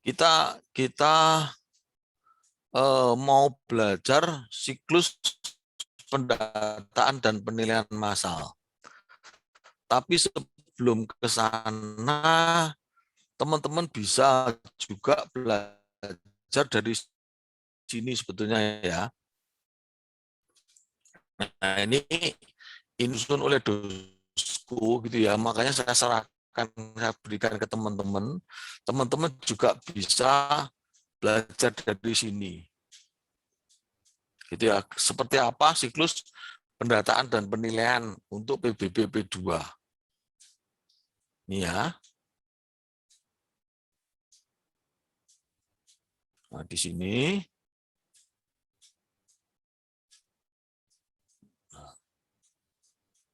kita mau belajar siklus pendataan dan penilaian massal. Tapi sebelum ke sana, teman-teman bisa juga belajar dari sini sebetulnya ya. Nah, ini disusun oleh dosku gitu ya, makanya saya berikan ke teman-teman. Teman-teman juga bisa belajar dari sini. Gitu ya, seperti apa siklus pendataan dan penilaian untuk PBB P2. Ini ya. Nah, di sini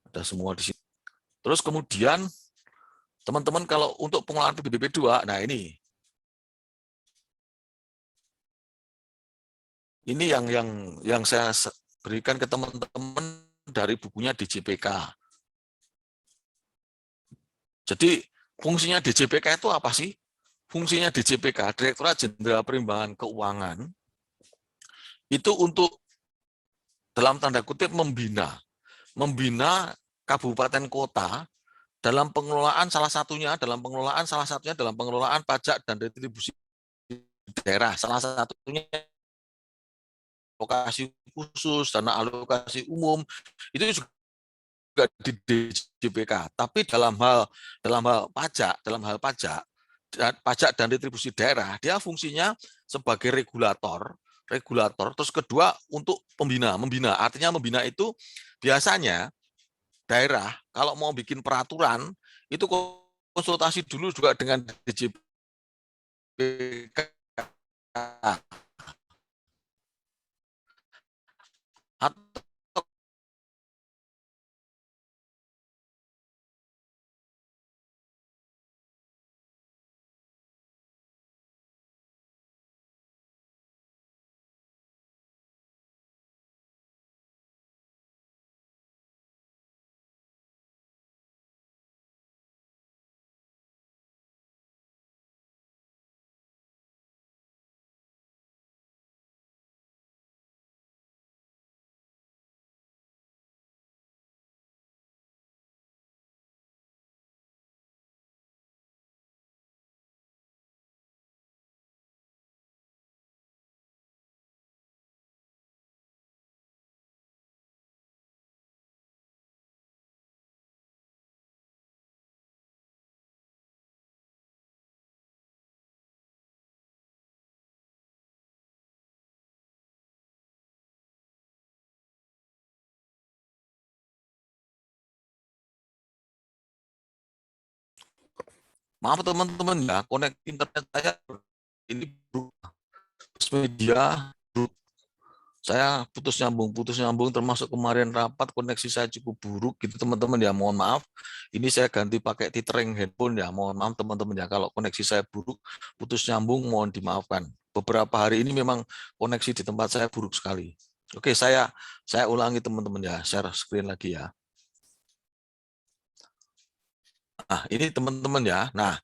ada semua di sini. Terus kemudian teman-teman kalau untuk pengelolaan PBB P2, nah ini yang saya berikan ke teman-teman dari bukunya DJPK. Jadi fungsinya DJPK itu apa sih? Fungsinya DJPK, Direktorat Jenderal Perimbangan Keuangan, itu untuk dalam tanda kutip membina kabupaten kota dalam pengelolaan salah satunya dalam pengelolaan pajak dan retribusi daerah, salah satunya alokasi khusus, dana alokasi umum, itu juga di DJPK. Tapi dalam hal pajak dan retribusi daerah, dia fungsinya sebagai regulator. Terus kedua untuk membina. Artinya membina itu biasanya daerah kalau mau bikin peraturan itu konsultasi dulu juga dengan DJPK. Atau maaf teman-teman ya, konek internet saya ini media saya putus nyambung termasuk kemarin rapat koneksi saya cukup buruk gitu teman-teman ya, mohon maaf. Ini saya ganti pakai tethering handphone ya, mohon maaf teman-teman ya kalau koneksi saya buruk putus nyambung, mohon dimaafkan. Beberapa hari ini memang koneksi di tempat saya buruk sekali. Oke, saya ulangi teman-teman ya, share screen lagi ya. Nah, ini teman-teman ya. Nah,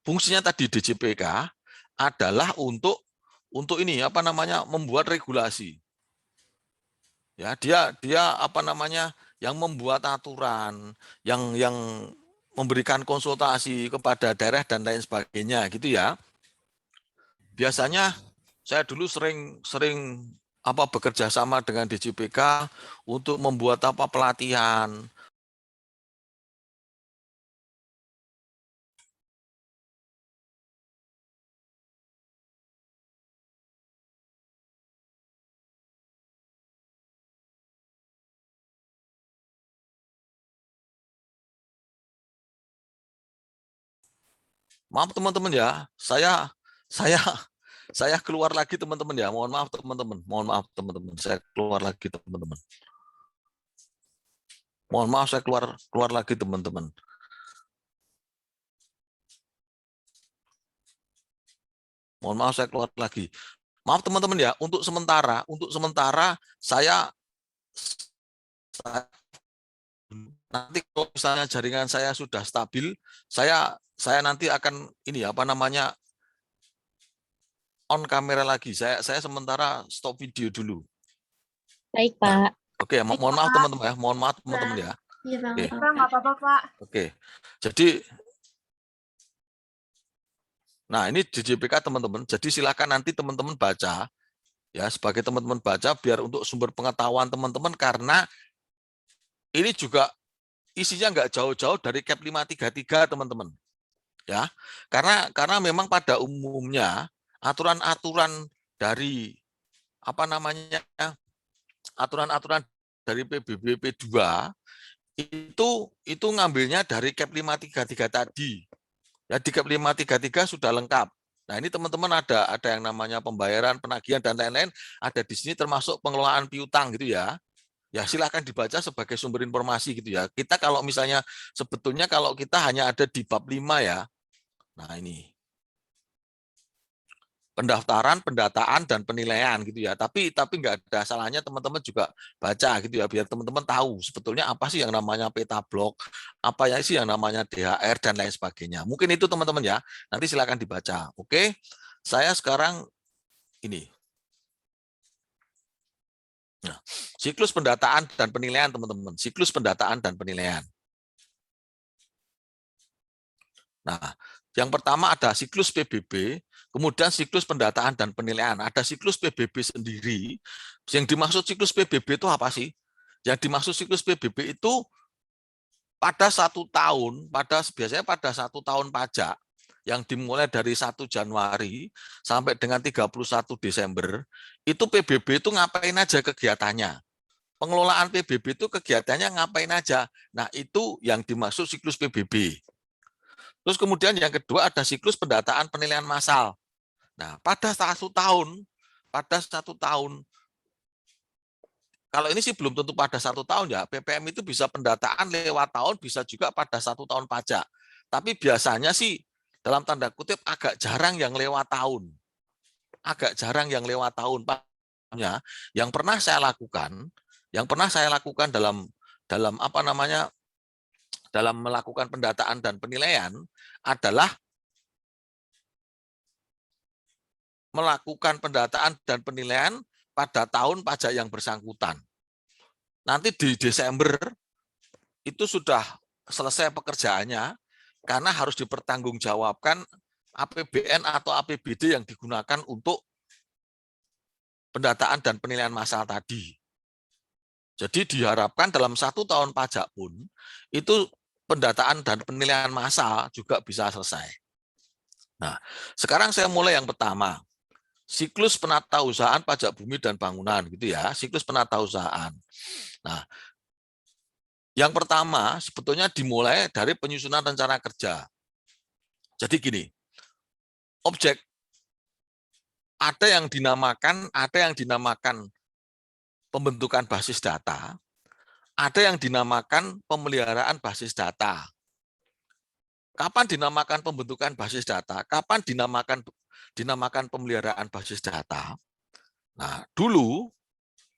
fungsinya tadi DJPK adalah untuk ini apa namanya membuat regulasi. Ya, dia apa namanya yang membuat aturan, yang memberikan konsultasi kepada daerah dan lain sebagainya gitu ya. Biasanya saya dulu sering sering apa bekerja sama dengan DJPK untuk membuat apa pelatihan. Maaf teman-teman ya, saya saya keluar lagi teman-teman ya. Mohon maaf teman-teman. Mohon maaf teman-teman. Saya keluar lagi teman-teman. Mohon maaf saya keluar lagi teman-teman. Mohon maaf saya keluar lagi. Maaf teman-teman ya, untuk sementara saya nanti kalau misalnya jaringan saya sudah stabil, saya nanti akan ini apa namanya on kamera lagi. Saya sementara stop video dulu. Baik, Nah, Pak. oke, mohon maaf teman-teman ya. Mohon maaf teman-teman ya. Iya, Pak. Oke. Nggak apa-apa, Pak. Oke. Jadi nah, ini DJPK teman-teman. Jadi silakan nanti teman-teman baca ya, sebagai teman-teman baca biar untuk sumber pengetahuan teman-teman, karena ini juga isinya nggak jauh-jauh dari CAP 533 teman-teman. Ya. Karena memang pada umumnya aturan-aturan dari apa namanya? Aturan-aturan dari PBBP 2 itu ngambilnya dari CAP 533 tadi. Ya, di CAP 533 sudah lengkap. Nah, ini teman-teman ada yang namanya pembayaran, penagihan dan lain-lain, ada di sini termasuk pengelolaan piutang gitu ya. Ya, silakan dibaca sebagai sumber informasi gitu ya. Kita kalau misalnya sebetulnya kalau kita hanya ada di bab 5 ya. Nah, ini pendaftaran, pendataan dan penilaian gitu ya. Tapi nggak ada salahnya teman-teman juga baca gitu ya, biar teman-teman tahu sebetulnya apa sih yang namanya peta blok, apa ya sih yang namanya DHR dan lain sebagainya. Mungkin itu teman-teman ya. Nanti silakan dibaca. Oke. Saya sekarang ini. Nah, siklus pendataan dan penilaian teman-teman. Siklus pendataan dan penilaian. Nah, yang pertama ada siklus PBB, kemudian siklus pendataan dan penilaian. Ada siklus PBB sendiri. Yang dimaksud siklus PBB itu apa sih? Yang dimaksud siklus PBB itu pada 1 tahun, biasanya pada 1 tahun pajak, yang dimulai dari 1 Januari sampai dengan 31 Desember, itu PBB itu ngapain aja kegiatannya. Pengelolaan PBB itu kegiatannya ngapain aja. Nah, itu yang dimaksud siklus PBB. Terus kemudian yang kedua ada siklus pendataan penilaian massal. Nah, pada 1 tahun, kalau ini sih belum tentu pada 1 tahun ya, PPM itu bisa pendataan lewat tahun, bisa juga pada 1 tahun pajak. Tapi biasanya sih dalam tanda kutip agak jarang yang lewat tahun. Agak jarang yang lewat tahun. Yang pernah saya lakukan dalam apa namanya, dalam melakukan pendataan dan penilaian adalah melakukan pendataan dan penilaian pada tahun pajak yang bersangkutan. Nanti di Desember itu sudah selesai pekerjaannya karena harus dipertanggungjawabkan APBN atau APBD yang digunakan untuk pendataan dan penilaian massal tadi. Jadi diharapkan dalam 1 tahun pajak pun itu pendataan dan penilaian massal juga bisa selesai. Nah, sekarang saya mulai yang pertama. Siklus penatausahaan pajak bumi dan bangunan gitu ya, siklus penatausahaan. Nah, yang pertama sebetulnya dimulai dari penyusunan rencana kerja. Jadi gini, objek ada yang dinamakan pembentukan basis data, ada yang dinamakan pemeliharaan basis data. Kapan dinamakan pembentukan basis data? Kapan dinamakan pemeliharaan basis data? Nah, dulu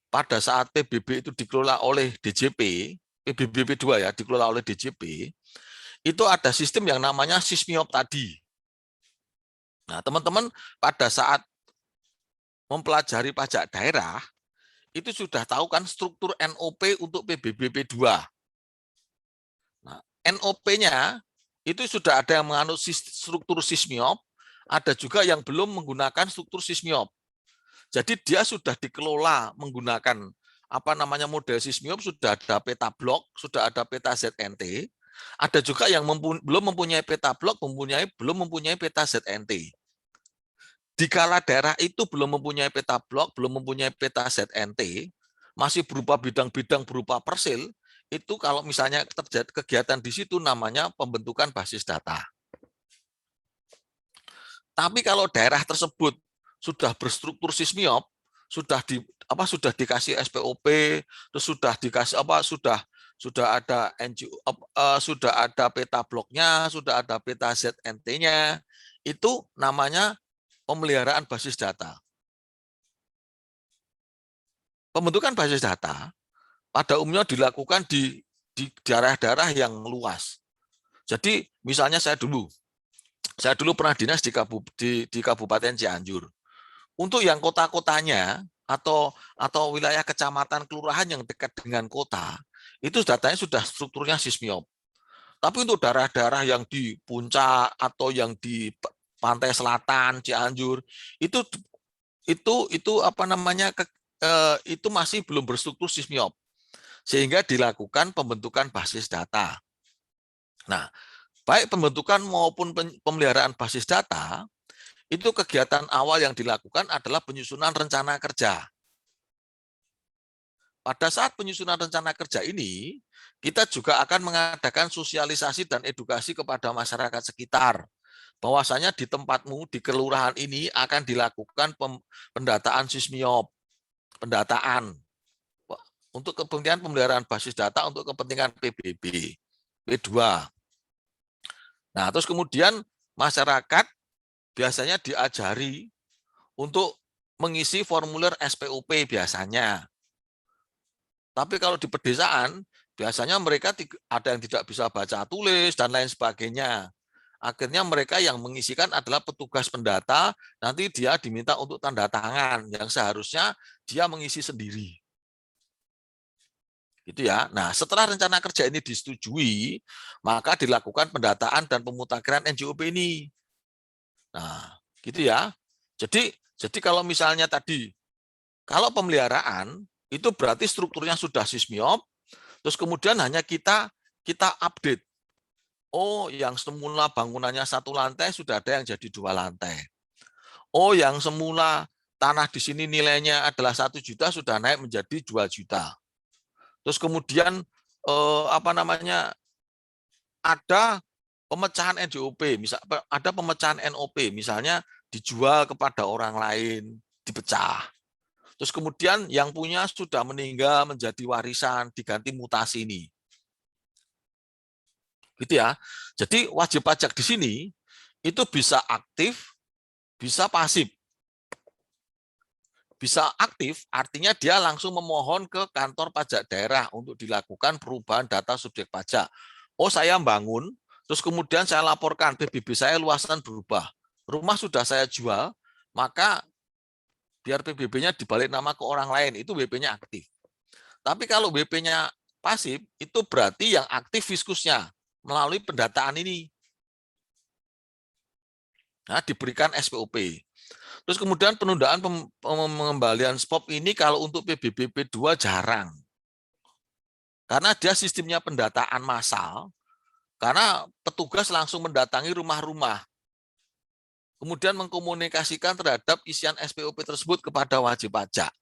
pada saat PBB itu dikelola oleh DJP, PBB 2 ya, dikelola oleh DJP, itu ada sistem yang namanya sismiop tadi. Nah, teman-teman pada saat mempelajari pajak daerah, itu sudah tahu kan struktur NOP untuk PBBP 2. Nah, NOP-nya itu sudah ada yang menganut struktur sismiop, ada juga yang belum menggunakan struktur sismiop. Jadi dia sudah dikelola menggunakan apa namanya model sismiop, sudah ada peta blok, sudah ada peta ZNT, ada juga yang belum mempunyai peta blok, belum mempunyai peta ZNT. Dikala daerah itu belum mempunyai peta blok, belum mempunyai peta ZNT, masih berupa bidang-bidang berupa persil, itu kalau misalnya terjadi kegiatan di situ namanya pembentukan basis data. Tapi kalau daerah tersebut sudah berstruktur sismiop, sudah dikasih SPOP, terus sudah dikasih sudah ada NGO, sudah ada peta bloknya, sudah ada peta ZNT-nya, itu namanya pemeliharaan basis data. Pembentukan basis data pada umumnya dilakukan di daerah-daerah yang luas. Jadi misalnya saya dulu pernah dinas di Kabupaten Cianjur. Untuk yang kota-kotanya atau wilayah kecamatan kelurahan yang dekat dengan kota, itu datanya sudah strukturnya sismiop. Tapi untuk daerah-daerah yang di puncak atau yang di pantai selatan, Cianjur, itu apa namanya itu masih belum berstruktur sismiop, sehingga dilakukan pembentukan basis data. Nah, baik pembentukan maupun pemeliharaan basis data, itu kegiatan awal yang dilakukan adalah penyusunan rencana kerja. Pada saat penyusunan rencana kerja ini, kita juga akan mengadakan sosialisasi dan edukasi kepada masyarakat sekitar. Bahwasanya di tempatmu, di kelurahan ini akan dilakukan pendataan sismiop, pendataan untuk kepentingan pemeliharaan basis data untuk kepentingan PBB, P2. Nah, terus kemudian masyarakat biasanya diajari untuk mengisi formulir SPOP biasanya. Tapi kalau di pedesaan, biasanya mereka ada yang tidak bisa baca tulis dan lain sebagainya. Akhirnya mereka yang mengisikan adalah petugas pendata, nanti dia diminta untuk tanda tangan, yang seharusnya dia mengisi sendiri. Gitu ya. Nah, setelah rencana kerja ini disetujui, maka dilakukan pendataan dan pemutakhiran NJOP ini. Nah, gitu ya. Jadi kalau misalnya tadi, kalau pemeliharaan, itu berarti strukturnya sudah sismiop, terus kemudian hanya kita update. Oh, yang semula bangunannya 1 lantai sudah ada yang jadi 2 lantai. Oh, yang semula tanah di sini nilainya adalah 1 juta sudah naik menjadi 2 juta. Terus kemudian apa namanya, ada pemecahan NJOP, ada pemecahan NOP, misalnya dijual kepada orang lain, dipecah. Terus kemudian yang punya sudah meninggal menjadi warisan, diganti mutasi ini. Gitu ya. Jadi wajib pajak di sini itu bisa aktif, bisa pasif. Bisa aktif artinya dia langsung memohon ke kantor pajak daerah untuk dilakukan perubahan data subjek pajak. Oh, saya bangun, terus kemudian saya laporkan PBB saya luasan berubah. Rumah sudah saya jual, maka biar PBB-nya dibalik nama ke orang lain, itu WP-nya aktif. Tapi kalau WP-nya pasif, itu berarti yang aktif fiskusnya melalui pendataan ini. Nah, diberikan SPOP. Terus kemudian penundaan pengembalian SPOP ini kalau untuk PBB P2 jarang. Karena dia sistemnya pendataan massal, karena petugas langsung mendatangi rumah-rumah. Kemudian mengkomunikasikan terhadap isian SPOP tersebut kepada wajib pajak.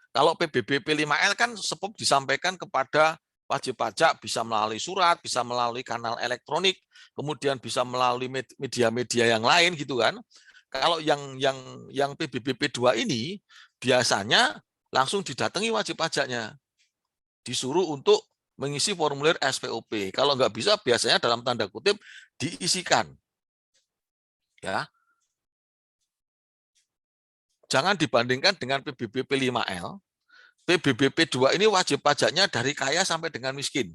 Kalau PBB P5L kan SPOP disampaikan kepada wajib pajak bisa melalui surat, bisa melalui kanal elektronik, kemudian bisa melalui media-media yang lain gitu kan. Kalau yang PBB P2 ini biasanya langsung didatangi wajib pajaknya, disuruh untuk mengisi formulir SPOP. Kalau nggak bisa, biasanya dalam tanda kutip diisikan. Ya, jangan dibandingkan dengan PBB P5L. PBB P2 ini wajib pajaknya dari kaya sampai dengan miskin.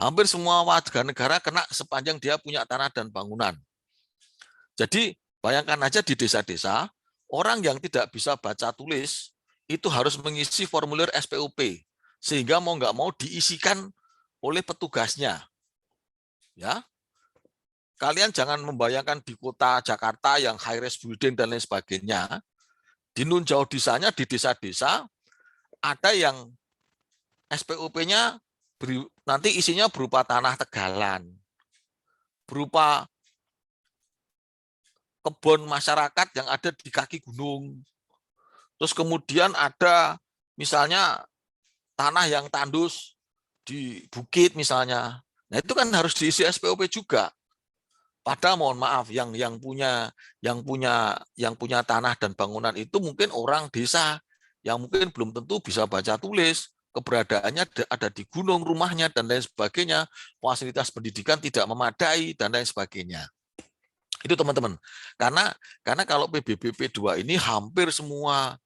Hampir semua warga negara kena sepanjang dia punya tanah dan bangunan. Jadi bayangkan aja di desa-desa, orang yang tidak bisa baca tulis itu harus mengisi formulir SPOP, sehingga mau nggak mau diisikan oleh petugasnya. Ya, kalian jangan membayangkan di kota Jakarta yang high-rise building dan lain sebagainya. Di nun jauh desanya, di desa-desa, ada yang SPOP-nya nanti isinya berupa tanah tegalan, berupa kebun masyarakat yang ada di kaki gunung. Terus kemudian ada misalnya tanah yang tandus di bukit misalnya. Nah, itu kan harus diisi SPOP juga. Padahal mohon maaf yang punya tanah dan bangunan itu mungkin orang desa yang mungkin belum tentu bisa baca tulis, keberadaannya ada di gunung rumahnya dan lain sebagainya, fasilitas pendidikan tidak memadai dan lain sebagainya. Itu teman-teman. Karena kalau PBB P2 ini hampir semua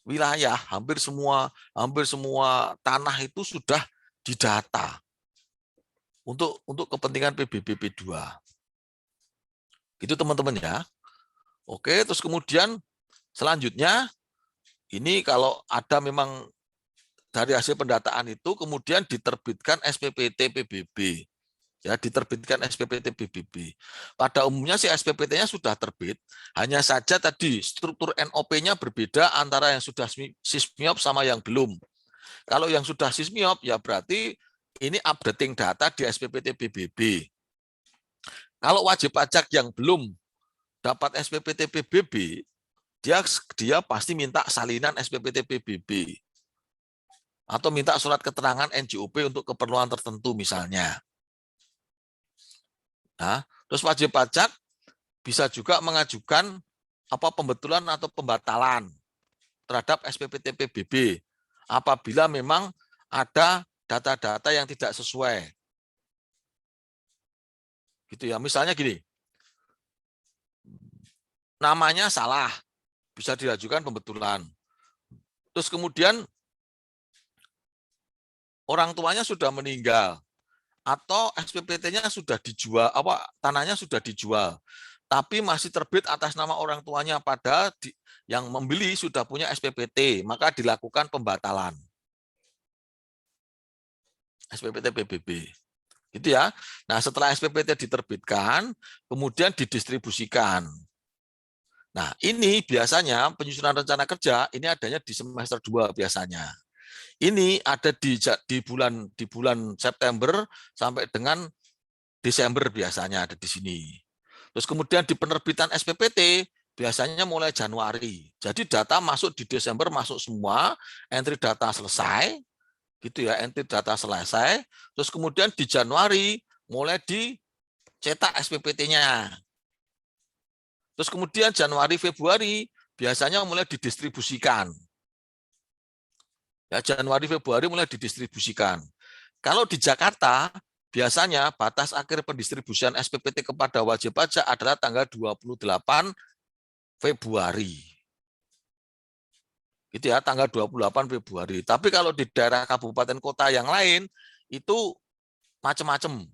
wilayah, hampir semua tanah itu sudah didata untuk kepentingan PBB P2. Gitu teman-teman ya. Oke, terus kemudian selanjutnya ini kalau ada memang dari hasil pendataan itu kemudian diterbitkan SPPT PBB. Ya, diterbitkan SPPT PBB. Pada umumnya si SPPT-nya sudah terbit, hanya saja tadi struktur NOP-nya berbeda antara yang sudah sismiop sama yang belum. Kalau yang sudah sismiop ya berarti ini updating data di SPPT PBB. Kalau wajib pajak yang belum dapat SPPT PBB, dia pasti minta salinan SPPT PBB atau minta surat keterangan NJOP untuk keperluan tertentu misalnya. Nah, terus wajib pajak bisa juga mengajukan pembetulan atau pembatalan terhadap SPPT PBB apabila memang ada data-data yang tidak sesuai. Gitu ya. Misalnya gini. Namanya salah, bisa diajukan pembetulan. Terus kemudian orang tuanya sudah meninggal atau SPPT-nya sudah dijual, tanahnya sudah dijual, tapi masih terbit atas nama orang tuanya pada yang membeli sudah punya SPPT, maka dilakukan pembatalan. SPPT PBB. Gitu ya. Nah, setelah SPPT diterbitkan, kemudian didistribusikan. Nah, ini biasanya penyusunan rencana kerja ini adanya di semester 2 biasanya. Ini ada di bulan September sampai dengan Desember biasanya ada di sini. Terus kemudian di penerbitan SPPT biasanya mulai Januari. Jadi data masuk di Desember masuk semua, entry data selesai, gitu ya, entry data selesai. Terus kemudian di Januari mulai dicetak SPPT-nya. Terus kemudian Januari, Februari biasanya mulai didistribusikan. Ya, Januari, Februari mulai didistribusikan. Kalau di Jakarta, biasanya batas akhir pendistribusian SPPT kepada wajib pajak adalah tanggal 28 Februari. Gitu ya, tanggal 28 Februari. Tapi kalau di daerah kabupaten kota yang lain, itu macam-macam.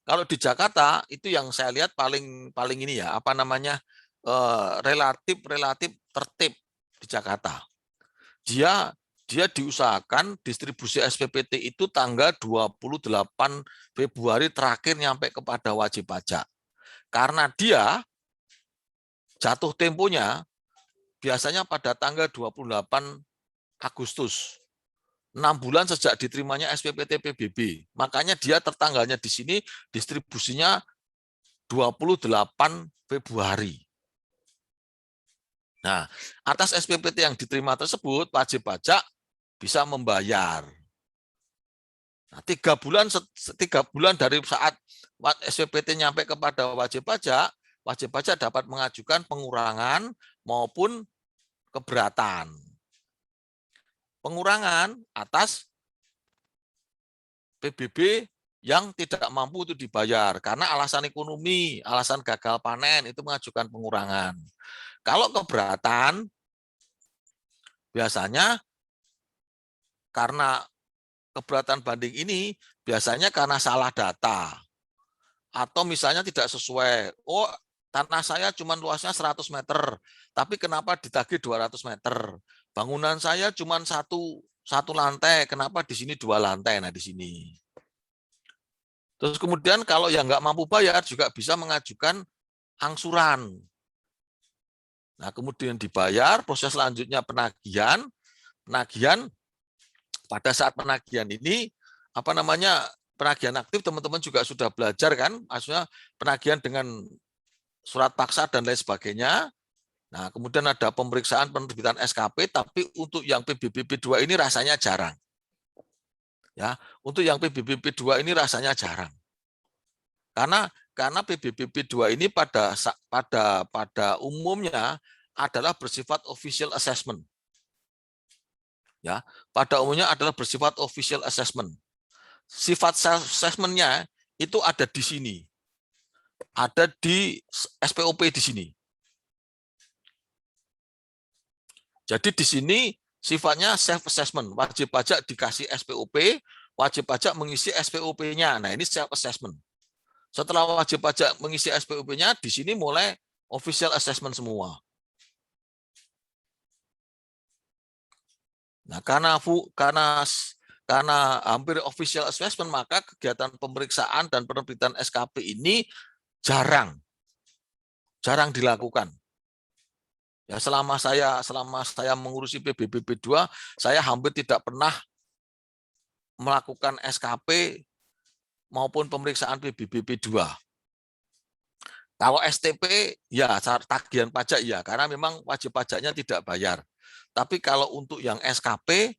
Kalau di Jakarta itu yang saya lihat paling ini ya, relatif tertib di Jakarta. Dia diusahakan distribusi SPPT itu tanggal 28 Februari terakhir nyampe kepada wajib pajak. Karena dia jatuh temponya biasanya pada tanggal 28 Agustus. 6 bulan sejak diterimanya SPPT PBB. Makanya dia tertanggalnya di sini distribusinya 28 Februari. Nah, atas SPPT yang diterima tersebut, wajib pajak bisa membayar. Nah, 3 bulan dari saat SPPT nyampe kepada wajib pajak dapat mengajukan pengurangan maupun keberatan. Pengurangan atas PBB yang tidak mampu itu dibayar karena alasan ekonomi, alasan gagal panen itu mengajukan pengurangan. Kalau keberatan biasanya karena keberatan banding ini biasanya karena salah data atau misalnya tidak sesuai. Oh, tanah saya cuma luasnya 100 meter, tapi kenapa ditagih 200 meter? Bangunan saya cuma satu lantai, kenapa di sini 2 lantai? Nah, di sini. Terus kemudian kalau yang nggak mampu bayar juga bisa mengajukan angsuran. Nah, kemudian dibayar, proses selanjutnya penagihan. Penagihan pada saat penagihan ini penagihan aktif teman-teman juga sudah belajar kan, maksudnya penagihan dengan surat paksa dan lain sebagainya. Nah, kemudian ada pemeriksaan penerbitan SKP, tapi untuk yang PBB 2 ini rasanya jarang. Ya, untuk yang PBB 2 ini rasanya jarang. Karena PBB 2 ini pada umumnya adalah bersifat official assessment. Ya, pada umumnya adalah bersifat official assessment. Sifat assessment-nya itu ada di sini. Ada di SPOP di sini. Jadi di sini sifatnya self assessment, wajib pajak dikasih SPOP, wajib pajak mengisi SPOP-nya. Nah, ini self assessment. Setelah wajib pajak mengisi SPOP-nya, di sini mulai official assessment semua. Nah, karena hampir official assessment, maka kegiatan pemeriksaan dan penerbitan SKP ini jarang dilakukan. Ya, selama saya mengurusi PBBP 2, saya hampir tidak pernah melakukan SKP maupun pemeriksaan PBBP 2. Kalau STP ya tagihan pajak ya, karena memang wajib pajaknya tidak bayar. Tapi kalau untuk yang SKP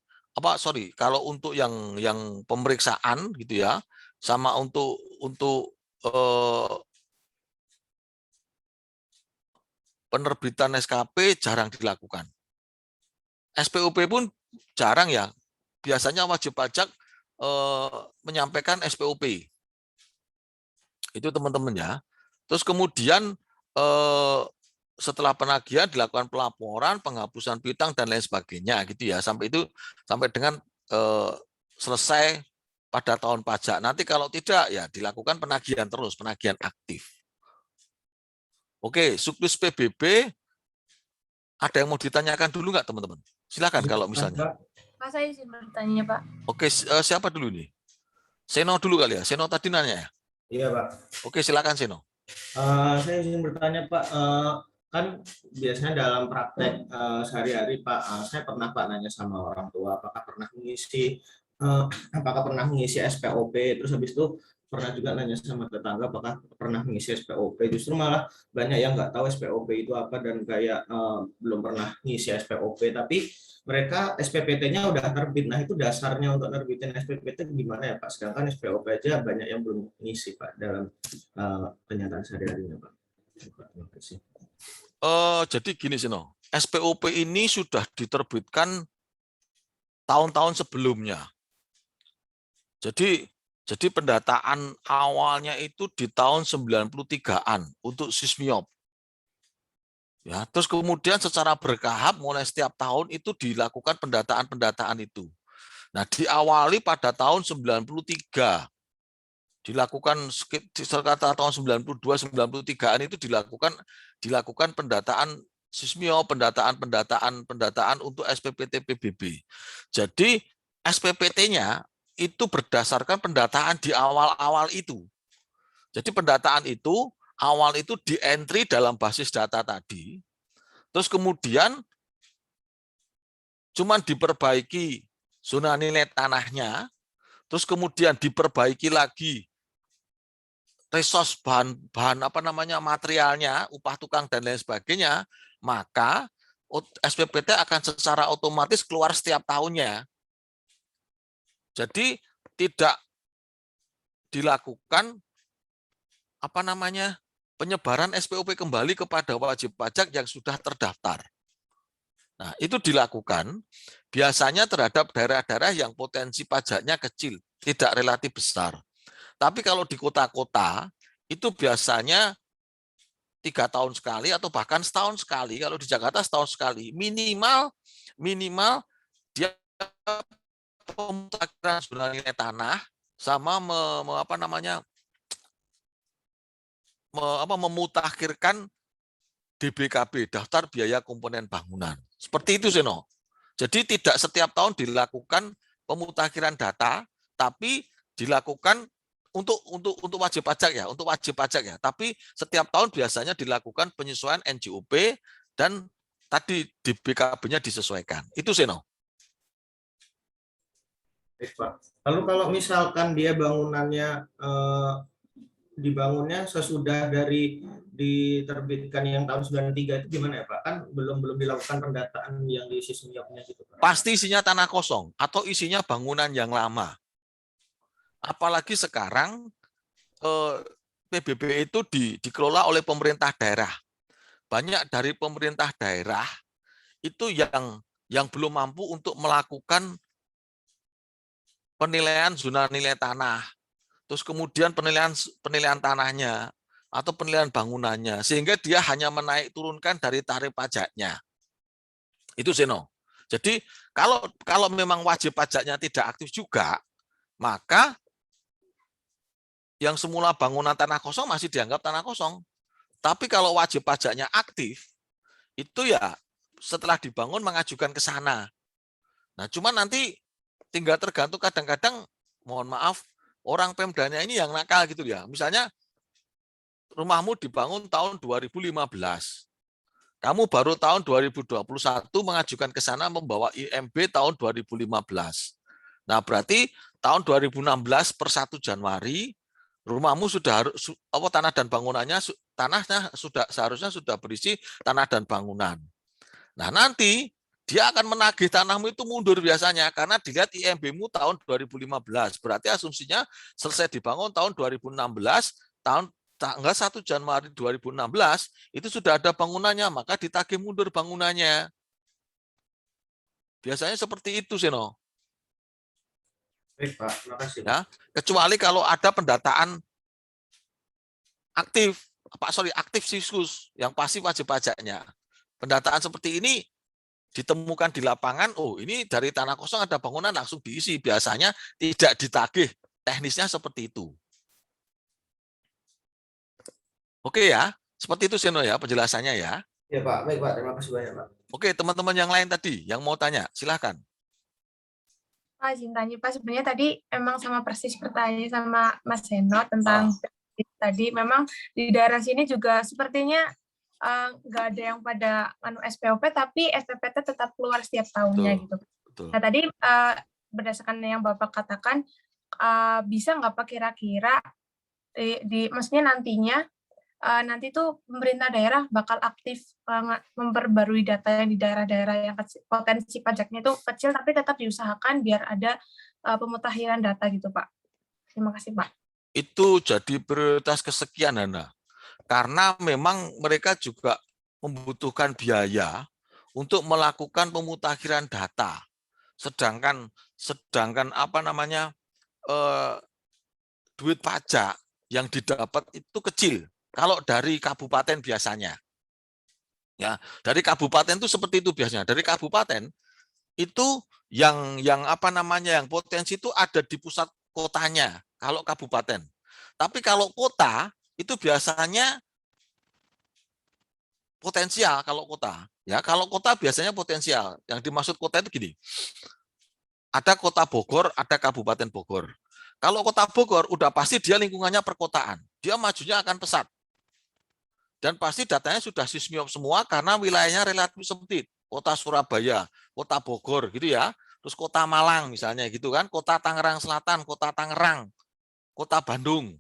kalau untuk yang pemeriksaan gitu ya, sama untuk penerbitan SKP jarang dilakukan. SPOP pun jarang ya. Biasanya wajib pajak menyampaikan SPOP. Itu teman-teman ya. Terus kemudian setelah penagihan dilakukan pelaporan, penghapusan piutang dan lain sebagainya gitu ya. Sampai dengan selesai pada tahun pajak. Nanti kalau tidak ya dilakukan penagihan terus, penagihan aktif. Oke, surplus PBB ada yang mau ditanyakan dulu nggak teman-teman? Silakan kalau misalnya. Pak, saya izin bertanya, Pak. Oke, siapa dulu nih? Seno dulu kali ya. Seno tadi nanya ya. Iya, Pak. Oke, silakan Seno. Saya ingin bertanya, Pak. Kan biasanya dalam praktek sehari-hari, Pak, saya pernah Pak nanya sama orang tua, apakah pernah mengisi SPOP, terus habis itu pernah juga nanya sama tetangga apakah pernah mengisi SPOP. Justru malah banyak yang nggak tahu SPOP itu apa dan kayak belum pernah mengisi SPOP, tapi mereka SPPT-nya udah terbit. Nah, itu dasarnya untuk nerbitin SPPT gimana ya, Pak? Sedangkan SPOP aja banyak yang belum mengisi, Pak, dalam kenyataan sehari-harinya, Pak. Terima kasih. Jadi gini Seno, SPOP ini sudah diterbitkan tahun-tahun sebelumnya. Jadi pendataan awalnya itu di tahun 93-an untuk Sismiop. Ya, terus kemudian secara bertahap mulai setiap tahun itu dilakukan pendataan itu. Nah, diawali pada tahun 93. Dilakukan sekitar tahun 92 93-an itu dilakukan pendataan Sismio, pendataan untuk SPPT PBB. Jadi SPPT-nya itu berdasarkan pendataan di awal-awal itu. Jadi pendataan itu awal itu di entry dalam basis data tadi, terus kemudian cuman diperbaiki zona nilai tanahnya, terus kemudian diperbaiki lagi resource bahan materialnya, upah tukang dan lain sebagainya, maka SPPT akan secara otomatis keluar setiap tahunnya. Jadi tidak dilakukan penyebaran SPOP kembali kepada wajib pajak yang sudah terdaftar. Nah, itu dilakukan biasanya terhadap daerah-daerah yang potensi pajaknya kecil, tidak relatif besar. Tapi kalau di kota-kota itu biasanya 3 tahun sekali atau bahkan setahun sekali. Kalau di Jakarta setahun sekali, minimal dia pemutakhiran zona nilai tanah sama memutakhirkan DBKB, daftar biaya komponen bangunan. Seperti itu, Seno. Jadi tidak setiap tahun dilakukan pemutakhiran data, tapi dilakukan untuk wajib pajak ya, Tapi setiap tahun biasanya dilakukan penyesuaian NJOP dan tadi DBKB-nya disesuaikan. Itu Seno. Pak. Lalu kalau misalkan dia bangunannya dibangunnya sesudah dari diterbitkan yang tahun 93 itu gimana ya, Pak? Kan belum dilakukan pendataan yang di Sismiopnya gitu, Pak. Pasti isinya tanah kosong atau isinya bangunan yang lama. Apalagi sekarang PBB itu dikelola oleh pemerintah daerah. Banyak dari pemerintah daerah itu yang belum mampu untuk melakukan penilaian zona nilai tanah. Terus kemudian penilaian tanahnya atau penilaian bangunannya, sehingga dia hanya menaik turunkan dari tarif pajaknya. Itu Seno. Jadi kalau memang wajib pajaknya tidak aktif juga, maka yang semula bangunan tanah kosong masih dianggap tanah kosong. Tapi kalau wajib pajaknya aktif, itu ya setelah dibangun mengajukan ke sana. Nah, cuma nanti tinggal tergantung kadang-kadang, mohon maaf, orang Pemdanya ini yang nakal gitu ya. Misalnya rumahmu dibangun tahun 2015. Kamu baru tahun 2021 mengajukan ke sana membawa IMB tahun 2015. Nah, berarti tahun 2016 per 1 Januari rumahmu sudah harus tanah dan bangunannya tanahnya sudah seharusnya sudah berisi tanah dan bangunan. Nah, nanti dia akan menagih tanahmu itu mundur biasanya karena dilihat IMB-mu tahun 2015. Berarti asumsinya selesai dibangun tahun 2016, tahun tanggal 1 Januari 2016 itu sudah ada bangunannya, maka ditagih mundur bangunannya. Biasanya seperti itu, Seno. Baik, Pak. Terima kasih, Pak. Ya, kecuali kalau ada pendataan aktif, aktif sisus yang pasti wajib pajaknya. Pendataan seperti ini ditemukan di lapangan, oh ini dari tanah kosong ada bangunan langsung diisi. Biasanya tidak ditagih, teknisnya seperti itu. Oke ya, seperti itu Seno ya penjelasannya ya. Ya Pak, baik Pak. Terima kasih banyak Pak. Oke, teman-teman yang lain tadi yang mau tanya, silahkan. Pak, izin tanya Pak, sebenarnya tadi emang sama persis pertanyaan sama Mas Seno tentang tadi memang di daerah sini juga sepertinya nggak ada yang pada SPOP, tapi SPPT tetap keluar setiap tahunnya gitu. Betul. Nah tadi berdasarkan yang Bapak katakan, bisa nggak Pak kira-kira maksudnya nantinya nanti tuh pemerintah daerah bakal aktif memperbarui data yang di daerah-daerah yang potensi pajaknya itu kecil, tapi tetap diusahakan biar ada pemutakhiran data gitu, Pak. Terima kasih, Pak. Itu jadi prioritas kesekian, Hana. Karena memang mereka juga membutuhkan biaya untuk melakukan pemutakhiran data. Sedangkan apa namanya duit pajak yang didapat itu kecil. Kalau dari kabupaten biasanya, ya dari kabupaten itu seperti itu biasanya. Dari kabupaten itu yang apa namanya yang potensi itu ada di pusat kotanya. Kalau kabupaten, tapi kalau kota itu biasanya potensial. Kalau kota, ya kalau kota biasanya potensial. Yang dimaksud kota itu gini. Ada kota Bogor, ada Kabupaten Bogor. Kalau kota Bogor, udah pasti dia lingkungannya perkotaan. Dia majunya akan pesat. Dan pasti datanya sudah sismiop semua karena wilayahnya relatif sempit. Kota Surabaya, kota Bogor gitu ya. Terus kota Malang misalnya gitu kan, kota Tangerang Selatan, kota Tangerang, kota Bandung,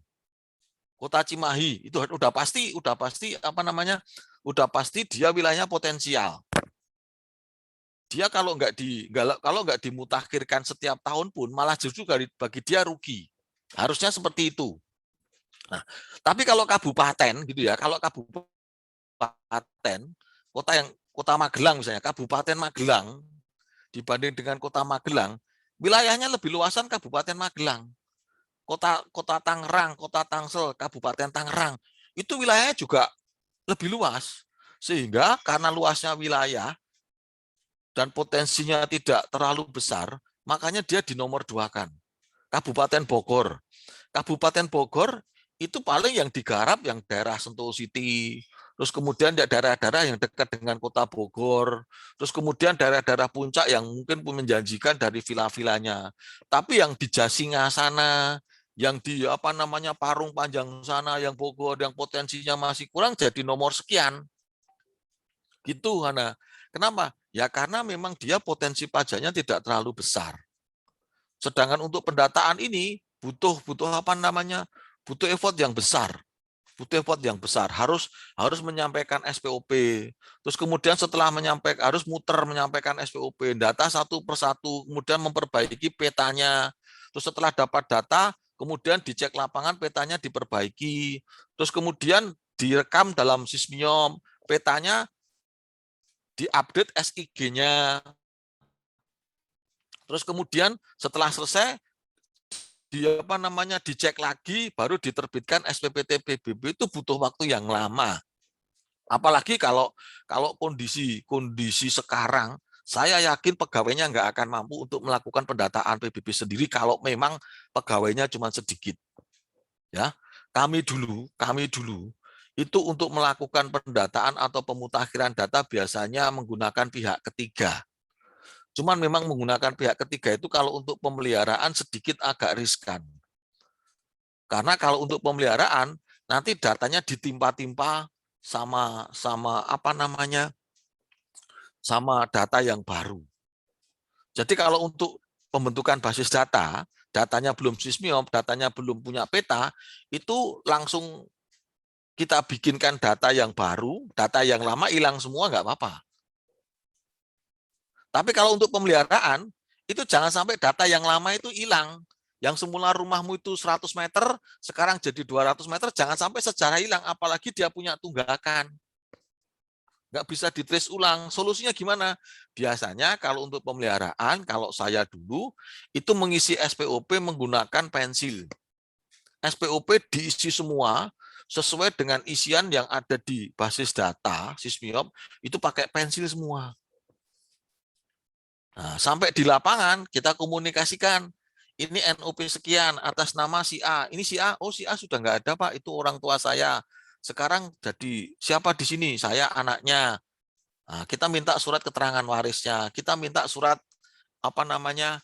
kota Cimahi. Itu udah pasti apa namanya? Udah pasti dia wilayahnya potensial. Dia kalau nggak dimutakhirkan setiap tahun pun malah justru bagi dia rugi. Harusnya seperti itu. Nah, tapi kalau kabupaten gitu ya, kalau kabupaten kota Magelang misalnya, Kabupaten Magelang dibanding dengan kota Magelang, wilayahnya lebih luasan Kabupaten Magelang. Kota Tangerang, kota Tangsel, Kabupaten Tangerang, itu wilayahnya juga lebih luas. Sehingga karena luasnya wilayah dan potensinya tidak terlalu besar, makanya dia dinomor duakan. Kabupaten Bogor. Kabupaten Bogor itu paling yang digarap yang daerah Sentul City, terus kemudian daerah-daerah yang dekat dengan kota Bogor, terus kemudian daerah-daerah puncak yang mungkin menjanjikan dari villa-villanya. Tapi yang di Jasinga sana, yang di apa namanya Parung Panjang sana, yang Bogor, yang potensinya masih kurang jadi nomor sekian. Gitu, Hana. Kenapa? Ya karena memang dia potensi pajaknya tidak terlalu besar. Sedangkan untuk pendataan ini butuh apa namanya? Butuh effort yang besar. Butuh effort yang besar. Harus menyampaikan SPOP. Terus kemudian setelah harus menyampaikan SPOP, data satu persatu, kemudian memperbaiki petanya. Terus setelah dapat data, kemudian dicek lapangan, petanya diperbaiki. Terus kemudian direkam dalam Sismiom, petanya diupdate SIG-nya. Terus kemudian setelah selesai dicek lagi baru diterbitkan SPPT PBB, itu butuh waktu yang lama. Apalagi kalau kondisi sekarang, saya yakin pegawainya nggak akan mampu untuk melakukan pendataan PBB sendiri kalau memang pegawainya cuma sedikit. Ya, kami dulu itu untuk melakukan pendataan atau pemutakhiran data biasanya menggunakan pihak ketiga. Cuman memang menggunakan pihak ketiga itu kalau untuk pemeliharaan sedikit agak riskan. Karena kalau untuk pemeliharaan nanti datanya ditimpa-timpa sama apa namanya? Sama data yang baru. Jadi kalau untuk pembentukan basis data, datanya belum sismiop, datanya belum punya peta, itu langsung kita bikinkan data yang baru, data yang lama hilang semua nggak apa-apa. Tapi kalau untuk pemeliharaan, itu jangan sampai data yang lama itu hilang. Yang semula rumahmu itu 100 meter, sekarang jadi 200 meter, jangan sampai sejarah hilang, apalagi dia punya tunggakan. Nggak bisa ditrace ulang. Solusinya gimana? Biasanya kalau untuk pemeliharaan, kalau saya dulu, itu mengisi SPOP menggunakan pensil. SPOP diisi semua, sesuai dengan isian yang ada di basis data, sismiop, itu pakai pensil semua. Nah, sampai di lapangan kita komunikasikan, ini NOP sekian atas nama si A. Ini si A, oh si A sudah nggak ada Pak, itu orang tua saya. Sekarang jadi siapa di sini? Saya anaknya. Nah, kita minta surat keterangan warisnya, kita minta surat apa namanya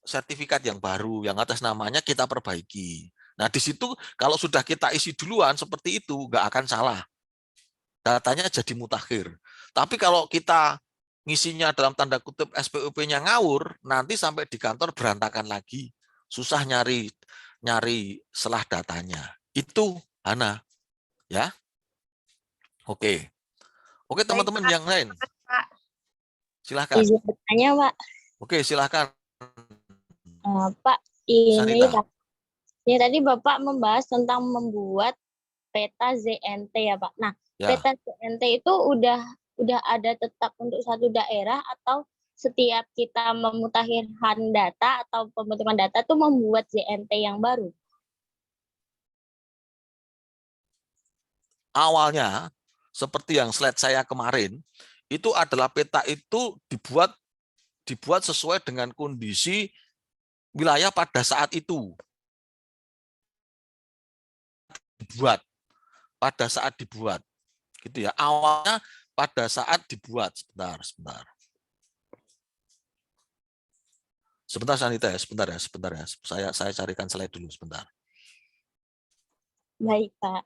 sertifikat yang baru yang atas namanya kita perbaiki. Nah di situ kalau sudah kita isi duluan seperti itu nggak akan salah, datanya jadi mutakhir. Tapi kalau kita ngisinya dalam tanda kutip SPOP-nya ngawur, nanti sampai di kantor berantakan lagi, susah nyari selah datanya. Itu Hana, ya. Oke, oke Baik, teman-teman Pak. yang lain, Pak. silahkan. Izin bertanya, Pak. Oke, silahkan. Pak, ini, Sanita. ini tadi Bapak membahas tentang membuat peta ZNT ya, Pak. Nah, Ya. peta ZNT itu udah ada tetap untuk satu daerah atau setiap kita memutakhirkan data atau pembentukan data itu membuat ZNT yang baru? Awalnya, seperti yang slide saya kemarin, itu adalah peta itu dibuat sesuai dengan kondisi wilayah pada saat itu. Pada saat dibuat. Gitu ya. Awalnya pada saat dibuat. Sebentar. Sebentar Sanita ya, sebentar ya. Saya carikan slide dulu sebentar. Baik, Pak.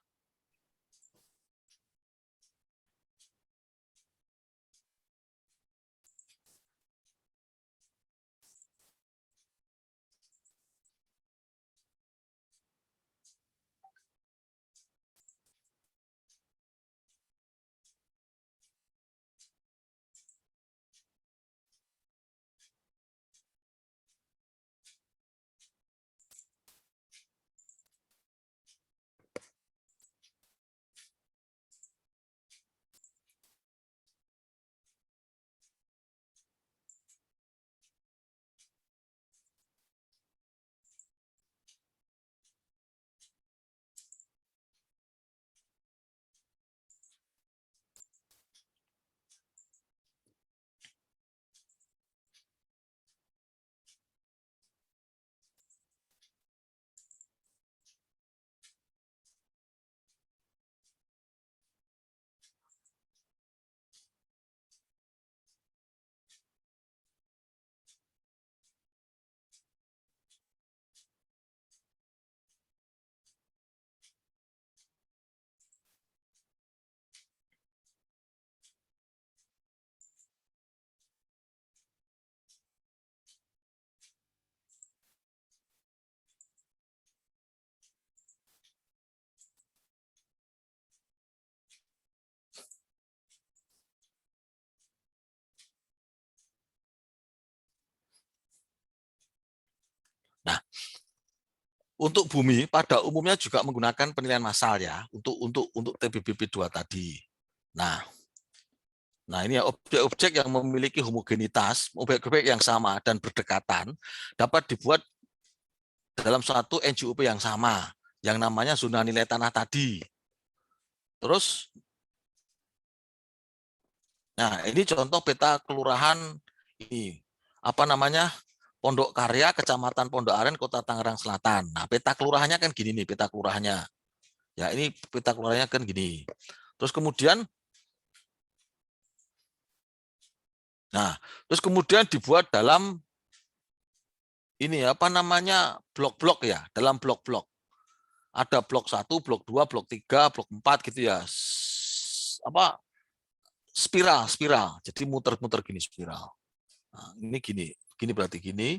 Nah, untuk bumi pada umumnya juga menggunakan penilaian massal ya untuk TBBP2 tadi. Nah, ini objek-objek yang memiliki homogenitas, objek-objek yang sama dan berdekatan dapat dibuat dalam satu NJOP yang sama, yang namanya zona nilai tanah tadi. Terus, nah ini contoh peta kelurahan ini apa namanya Pondok Karya, Kecamatan Pondok Aren, Kota Tangerang Selatan. Nah, peta kelurahannya kan gini nih, peta kelurahannya. Ya, ini peta kelurahannya kan gini. Terus kemudian dibuat dalam ini apa namanya blok-blok ya, dalam blok-blok. Ada blok 1, blok 2, blok 3, blok 4 gitu ya. Apa spiral. Jadi muter-muter gini spiral. Nah, ini gini berarti gini.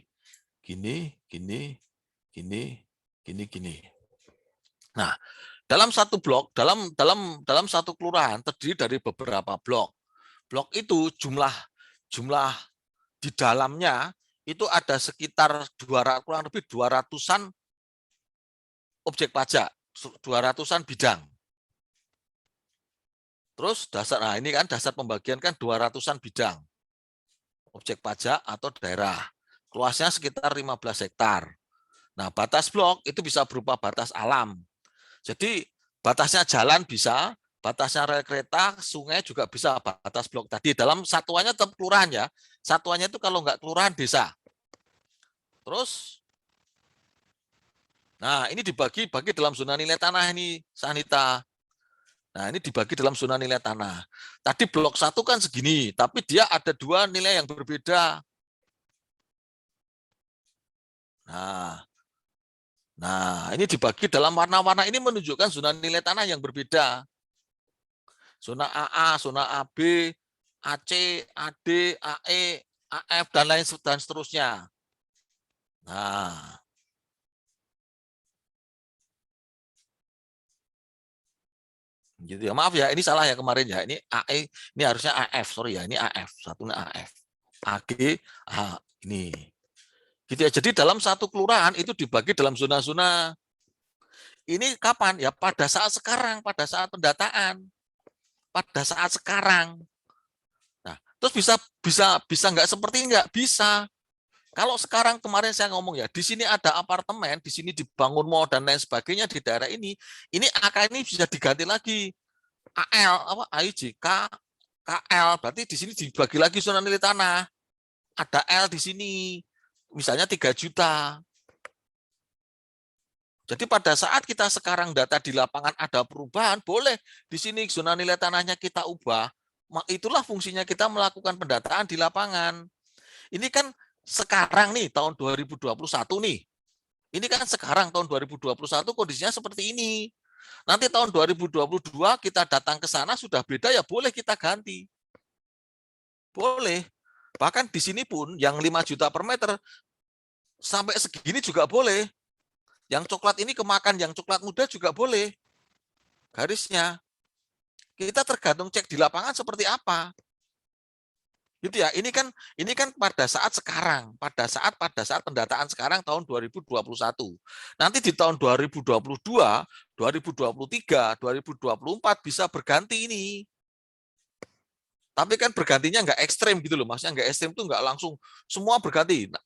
Nah, dalam satu blok, dalam satu kelurahan terdiri dari beberapa blok. Blok itu jumlah di dalamnya itu ada sekitar kurang lebih 200-an objek pajak, 200-an bidang. Terus nah ini kan dasar pembagian kan 200-an bidang objek pajak atau daerah. Luasnya sekitar 15 hektar. Nah, batas blok itu bisa berupa batas alam. Jadi batasnya jalan bisa, batasnya rel kereta, sungai juga bisa batas blok tadi. Dalam satuannya tetap kelurahan ya. Satuannya itu kalau nggak kelurahan desa. Terus, nah ini dibagi dalam zona nilai tanah ini, Sanita. Nah ini dibagi dalam zona nilai tanah. Tadi blok 1 kan segini, tapi dia ada 2 nilai yang berbeda. Nah, ini dibagi dalam warna-warna ini menunjukkan zona nilai tanah yang berbeda. Zona AA, zona AB, AC, AD, AE, AF, dan lain dan seterusnya. Nah, gitu ya. Maaf ya, ini salah ya kemarin ya. Ini AE, ini harusnya AF, sorry ya. Ini AF, satunya AF. AG, ini. Gitu ya. Jadi dalam satu kelurahan itu dibagi dalam zona-zona. Ini kapan? Ya pada saat sekarang, pada saat pendataan. Pada saat sekarang. Nah, terus bisa nggak seperti nggak bisa. Kalau sekarang kemarin saya ngomong ya, di sini ada apartemen, di sini dibangun mall dan lain sebagainya di daerah ini AK ini bisa diganti lagi AL apa AIJK KL, berarti di sini dibagi lagi zona nilai tanah. Ada L di sini, misalnya 3 juta. Jadi pada saat kita sekarang data di lapangan ada perubahan, boleh di sini zona nilai tanahnya kita ubah. Itulah fungsinya kita melakukan pendataan di lapangan. Ini kan sekarang nih tahun 2021 nih. Ini kan sekarang tahun 2021 kondisinya seperti ini. Nanti tahun 2022 kita datang ke sana sudah beda ya boleh kita ganti. Boleh. Bahkan di sini pun yang 5 juta per meter sampai segini juga boleh. Yang coklat ini kemakan, yang coklat muda juga boleh. Garisnya. Kita tergantung cek di lapangan seperti apa. Gitu ya. Ini kan pada saat sekarang, pada saat pendataan sekarang tahun 2021. Nanti di tahun 2022, 2023, 2024 bisa berganti ini. Tapi kan bergantinya nggak ekstrem gitu loh, maksudnya nggak ekstrem itu nggak langsung semua berganti. Nah,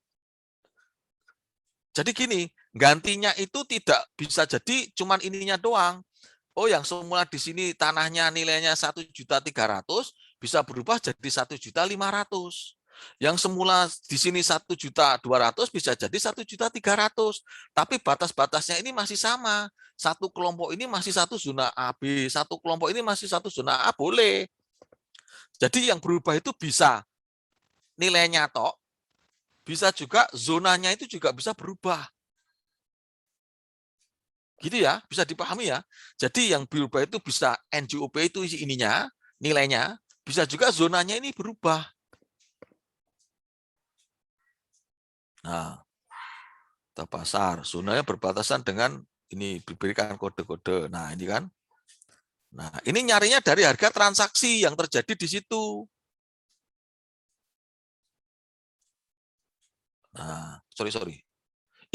jadi gini, gantinya itu tidak bisa jadi cuman ininya doang. Oh, yang semula di sini tanahnya nilainya 1.300.000 bisa berubah jadi 1.500.000. Yang semula di sini 1.200.000 bisa jadi 1.300.000. Tapi batas-batasnya ini masih sama. Satu kelompok ini masih satu zona AB, satu kelompok ini masih satu zona A, boleh. Jadi yang berubah itu bisa nilainya tok, bisa juga zonanya itu juga bisa berubah. Gitu ya, bisa dipahami ya. Jadi yang berubah itu bisa NJOP itu ininya, nilainya, bisa juga zonanya ini berubah. Nah, pasar, zonanya berbatasan dengan ini diberikan kode-kode. Nah, ini kan. Nah, ini nyarinya dari harga transaksi yang terjadi di situ. Nah, sorry.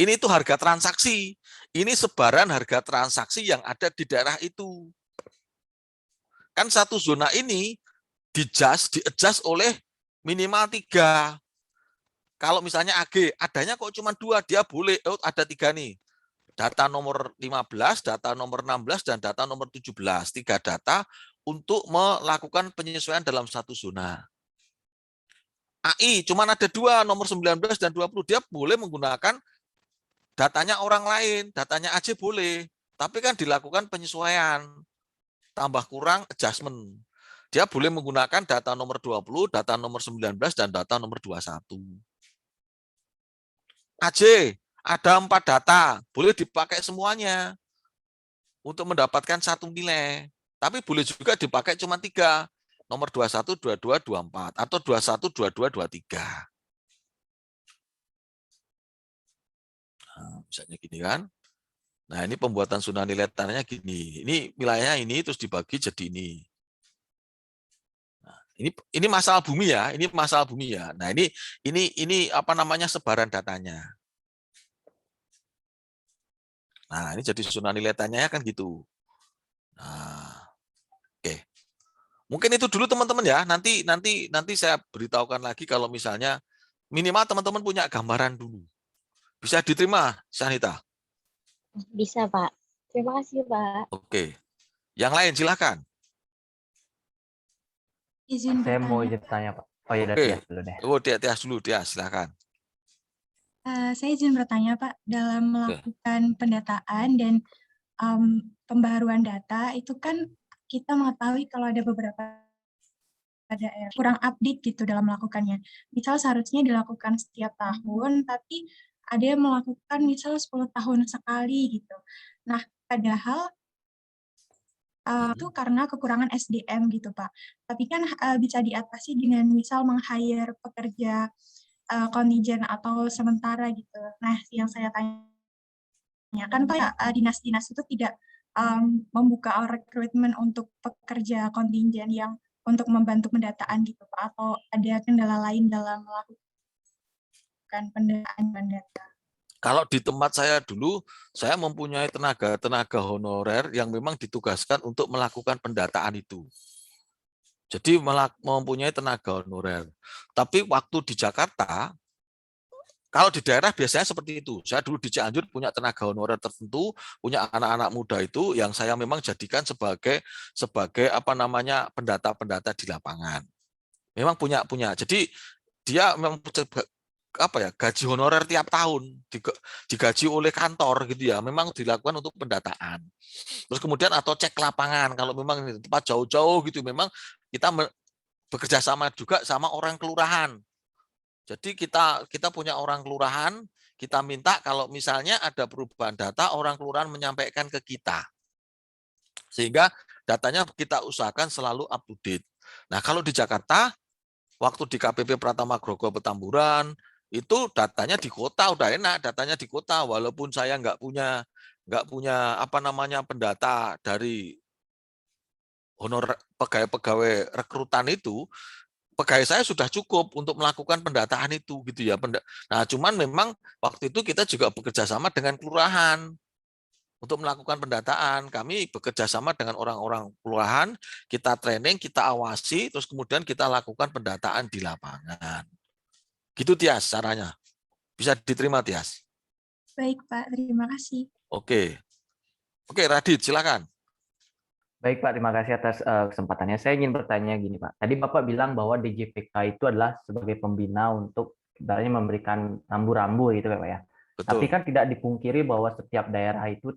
Ini tuh harga transaksi. Ini sebaran harga transaksi yang ada di daerah itu. Kan satu zona ini di-adjust oleh minimal 3. Kalau misalnya AG, adanya kok cuma 2, dia boleh, ada 3 nih. Data nomor 15, data nomor 16, dan data nomor 17. 3 data untuk melakukan penyesuaian dalam satu zona. AI cuman ada 2, nomor 19 dan 20. Dia boleh menggunakan datanya orang lain, datanya AJ boleh. Tapi kan dilakukan penyesuaian, tambah kurang adjustment. Dia boleh menggunakan data nomor 20, data nomor 19, dan data nomor 21. AJ, ada 4 data, boleh dipakai semuanya untuk mendapatkan satu nilai. Tapi boleh juga dipakai cuma 3, nomor 21, 22, 24, atau 21, 22, 23. Nah, misalnya gini kan. Nah, ini pembuatan zona nilai tanahnya gini. Ini wilayahnya ini terus dibagi jadi ini. Nah, ini masalah bumi ya, ini masalah bumi ya. Nah, ini apa namanya sebaran datanya. Nah, ini jadi zona nilai tanahnya kan gitu. Nah, oke. Mungkin itu dulu teman-teman ya. Nanti saya beritahukan lagi kalau misalnya minimal teman-teman punya gambaran dulu. Bisa diterima, Sanita? Bisa, Pak. Terima kasih, Pak. Oke. Yang lain silakan. Izin Saya mau bertanya. izin tanya, Pak. Oh ya, Oke. Tias dulu deh. Oh, Tias dulu, Tias, silakan. Saya izin bertanya, Pak, dalam melakukan pendataan dan pembaharuan data itu kan kita mengetahui kalau ada beberapa daerah kurang update gitu dalam melakukannya. Misal seharusnya dilakukan setiap tahun, tapi ada yang melakukan misal 10 tahun sekali gitu. Nah, padahal itu karena kekurangan SDM gitu, Pak. Tapi kan bisa diatasi dengan misal meng-hire pekerja kontijen atau sementara gitu. Nah, yang saya tanyakan, Pak, dinas-dinas itu tidak membuka rekrutmen untuk pekerja kontijen yang untuk membantu pendataan gitu, Pak, atau ada kendala lain dalam melakukan pendataan data? Kalau di tempat saya dulu, saya mempunyai tenaga honorer yang memang ditugaskan untuk melakukan pendataan itu. Jadi mempunyai tenaga honorer. Tapi waktu di Jakarta, kalau di daerah biasanya seperti itu. Saya dulu di Cianjur punya tenaga honorer tertentu, punya anak-anak muda itu yang saya memang jadikan sebagai apa namanya pendata-pendata di lapangan. Memang punya. Jadi dia memang apa ya, gaji honorer tiap tahun digaji oleh kantor gitu ya, memang dilakukan untuk pendataan. Terus kemudian atau cek lapangan kalau memang di tempat jauh-jauh gitu, memang kita bekerja sama juga sama orang kelurahan. Jadi kita punya orang kelurahan, kita minta kalau misalnya ada perubahan data, orang kelurahan menyampaikan ke kita. Sehingga datanya kita usahakan selalu up to date. Nah, kalau di Jakarta, waktu di KPP Pratama Grogol Petamburan, itu datanya di kota udah enak, datanya di kota walaupun saya nggak punya apa namanya pendata dari honor pegawai rekrutan itu, pegawai saya sudah cukup untuk melakukan pendataan itu gitu ya. Nah, cuman memang waktu itu kita juga bekerja sama dengan kelurahan untuk melakukan pendataan. Kami bekerja sama dengan orang-orang kelurahan, kita training, kita awasi, terus kemudian kita lakukan pendataan di lapangan. Gitu Tias caranya. Bisa diterima Tias? Baik, Pak. Terima kasih. Oke, Radit silakan. Baik, Pak. Terima kasih atas kesempatannya. Saya ingin bertanya gini, Pak. Tadi Bapak bilang bahwa DJPK itu adalah sebagai pembina untuk ibaratnya memberikan rambu-rambu gitu, Pak ya. Betul. Tapi kan tidak dipungkiri bahwa setiap daerah itu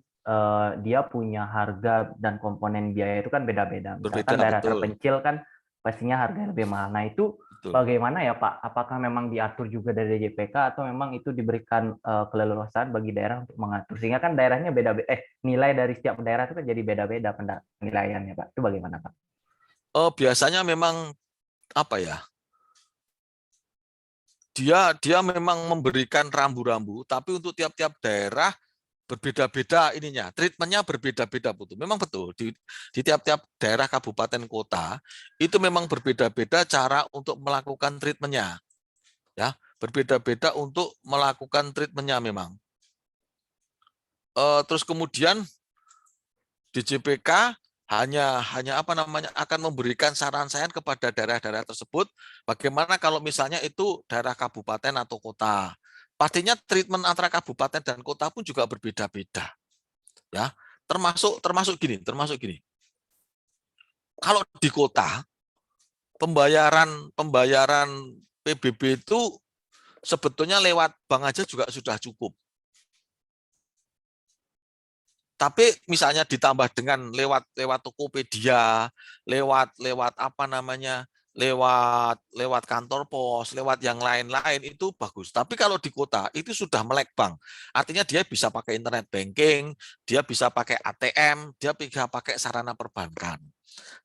dia punya harga dan komponen biaya itu kan beda-beda. Misalkan daerah terpencil kan pastinya harga lebih mahal. Nah, itu bagaimana ya Pak? Apakah memang diatur juga dari DJPK atau memang itu diberikan keleluasaan bagi daerah untuk mengatur? Sehingga kan daerahnya beda-beda, nilai dari setiap daerah itu kan jadi beda-beda penilaiannya Pak. Itu bagaimana Pak? Biasanya memang apa ya? Dia memang memberikan rambu-rambu, tapi untuk tiap-tiap daerah berbeda-beda ininya, treatmentnya berbeda-beda Putu. Memang betul di tiap-tiap daerah kabupaten kota itu memang berbeda-beda cara untuk melakukan treatmentnya, ya berbeda-beda untuk melakukan treatmentnya memang. Terus kemudian DJPK hanya apa namanya akan memberikan saran-saran kepada daerah-daerah tersebut bagaimana kalau misalnya itu daerah kabupaten atau kota. Pastinya treatment antara kabupaten dan kota pun juga berbeda-beda. Ya, termasuk gini. Kalau di kota pembayaran PBB itu sebetulnya lewat bank aja juga sudah cukup. Tapi misalnya ditambah dengan lewat Tokopedia, lewat apa namanya, lewat kantor pos, lewat yang lain-lain itu bagus. Tapi kalau di kota itu sudah melek bank. Artinya dia bisa pakai internet banking, dia bisa pakai ATM, dia bisa pakai sarana perbankan.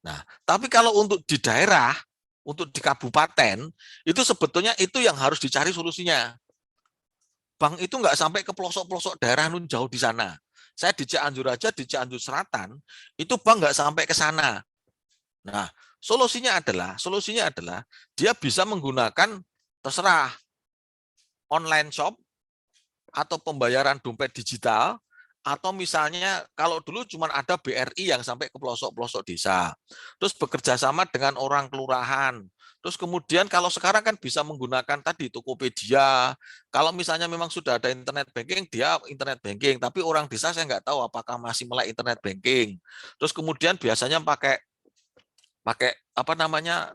Nah, tapi kalau untuk di daerah, untuk di kabupaten, itu sebetulnya itu yang harus dicari solusinya. Bank itu nggak sampai ke pelosok-pelosok daerah nun jauh di sana. Saya di Cianjur aja, di Cianjur Selatan, itu bank nggak sampai ke sana. Nah, solusinya adalah dia bisa menggunakan terserah online shop atau pembayaran dompet digital, atau misalnya kalau dulu cuma ada BRI yang sampai ke pelosok-pelosok desa. Terus bekerja sama dengan orang kelurahan. Terus kemudian kalau sekarang kan bisa menggunakan tadi Tokopedia. Kalau misalnya memang sudah ada internet banking, dia internet banking. Tapi orang desa saya nggak tahu apakah masih melek internet banking. Terus kemudian biasanya pakai apa namanya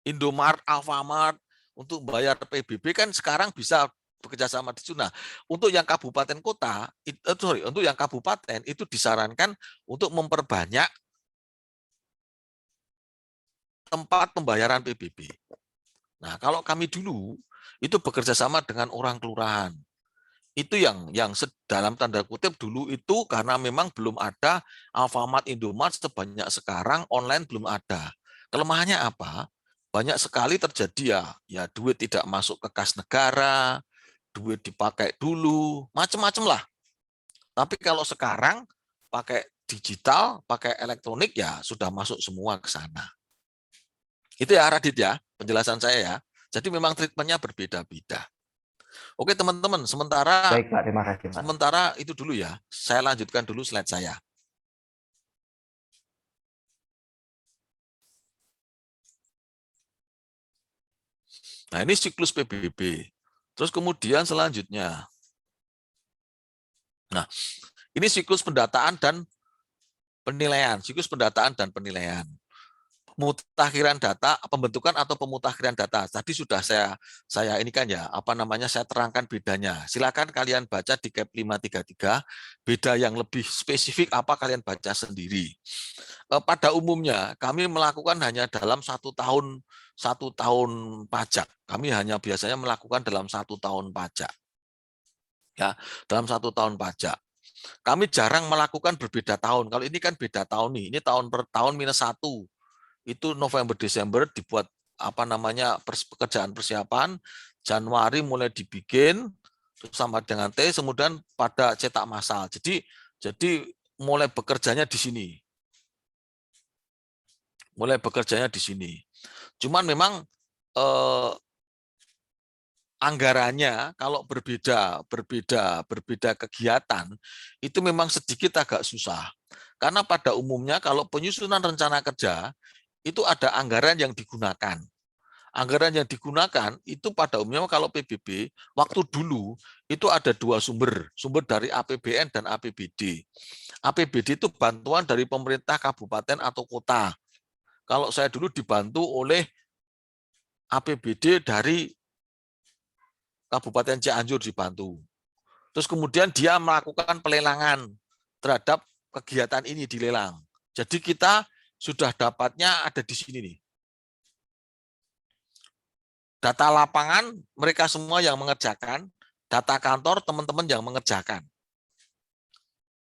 Indomart, Alfamart untuk bayar PBB kan sekarang bisa bekerja sama di sana. Untuk yang kabupaten kota, untuk yang kabupaten itu disarankan untuk memperbanyak tempat pembayaran PBB. Nah, kalau kami dulu itu bekerja sama dengan orang kelurahan. Itu yang dalam tanda kutip dulu itu karena memang belum ada Alfamart, Indomart sebanyak sekarang, online belum ada. Kelemahannya apa? Banyak sekali terjadi ya duit tidak masuk ke kas negara, duit dipakai dulu, macam-macam lah. Tapi kalau sekarang pakai digital, pakai elektronik ya sudah masuk semua ke sana. Itu ya Radit ya, penjelasan saya ya. Jadi memang treatmentnya berbeda-beda. Oke teman-teman, Baik Pak, terima kasih Pak. Sementara itu dulu ya. Saya lanjutkan dulu slide saya. Nah ini siklus PBB. Terus kemudian selanjutnya. Nah ini siklus pendataan dan penilaian. Siklus pendataan dan penilaian. Pemutakhiran data, pembentukan atau pemutakhiran data. Tadi sudah saya ini kan ya, apa namanya, saya terangkan bedanya. Silakan kalian baca di CAP 533, beda yang lebih spesifik apa kalian baca sendiri. Pada umumnya kami melakukan hanya dalam satu tahun pajak. Kami hanya biasanya melakukan dalam 1 tahun pajak. Ya, dalam 1 tahun pajak. Kami jarang melakukan berbeda tahun. Kalau ini kan beda tahun nih. Ini tahun per tahun -1. Itu November Desember dibuat apa namanya pekerjaan persiapan, Januari mulai dibikin sama dengan T, kemudian pada cetak massal. Jadi mulai bekerjanya di sini. Mulai bekerjanya di sini. Cuman memang anggarannya kalau berbeda kegiatan itu memang sedikit agak susah. Karena pada umumnya kalau penyusunan rencana kerja itu ada anggaran yang digunakan. Anggaran yang digunakan itu pada umumnya kalau PBB, waktu dulu itu ada 2 sumber dari APBN dan APBD. APBD itu bantuan dari pemerintah kabupaten atau kota. Kalau saya dulu dibantu oleh APBD dari Kabupaten Cianjur dibantu. Terus kemudian dia melakukan pelelangan terhadap kegiatan ini dilelang. Jadi kita sudah dapatnya ada di sini nih. Data lapangan mereka semua yang mengerjakan, data kantor teman-teman yang mengerjakan.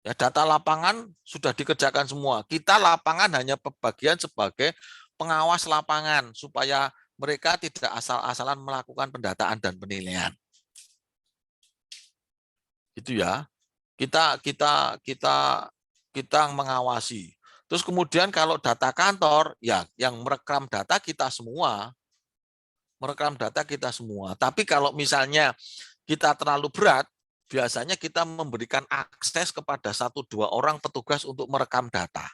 Ya, data lapangan sudah dikerjakan semua. Kita lapangan hanya bagian sebagai pengawas lapangan supaya mereka tidak asal-asalan melakukan pendataan dan penilaian. Gitu ya. Kita mengawasi. Terus kemudian kalau data kantor, ya yang merekam data kita semua. Tapi kalau misalnya kita terlalu berat, biasanya kita memberikan akses kepada 1-2 orang petugas untuk merekam data.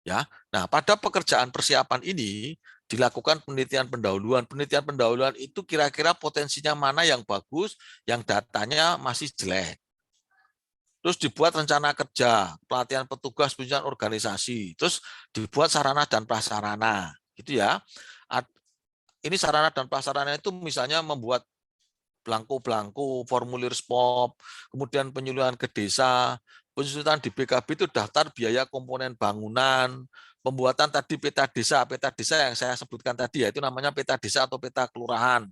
Ya, nah pada pekerjaan persiapan ini dilakukan penelitian pendahuluan. Penelitian pendahuluan itu kira-kira potensinya mana yang bagus, yang datanya masih jelek. Terus dibuat rencana kerja, pelatihan petugas, penelitian organisasi, terus dibuat sarana dan prasarana, gitu ya. ini sarana dan prasarana itu misalnya membuat belangko-belangko, formulir SPOP, kemudian penyuluhan ke desa, penyusunan di BKB itu daftar biaya komponen bangunan, pembuatan tadi peta desa yang saya sebutkan tadi, yaitu namanya peta desa atau peta kelurahan.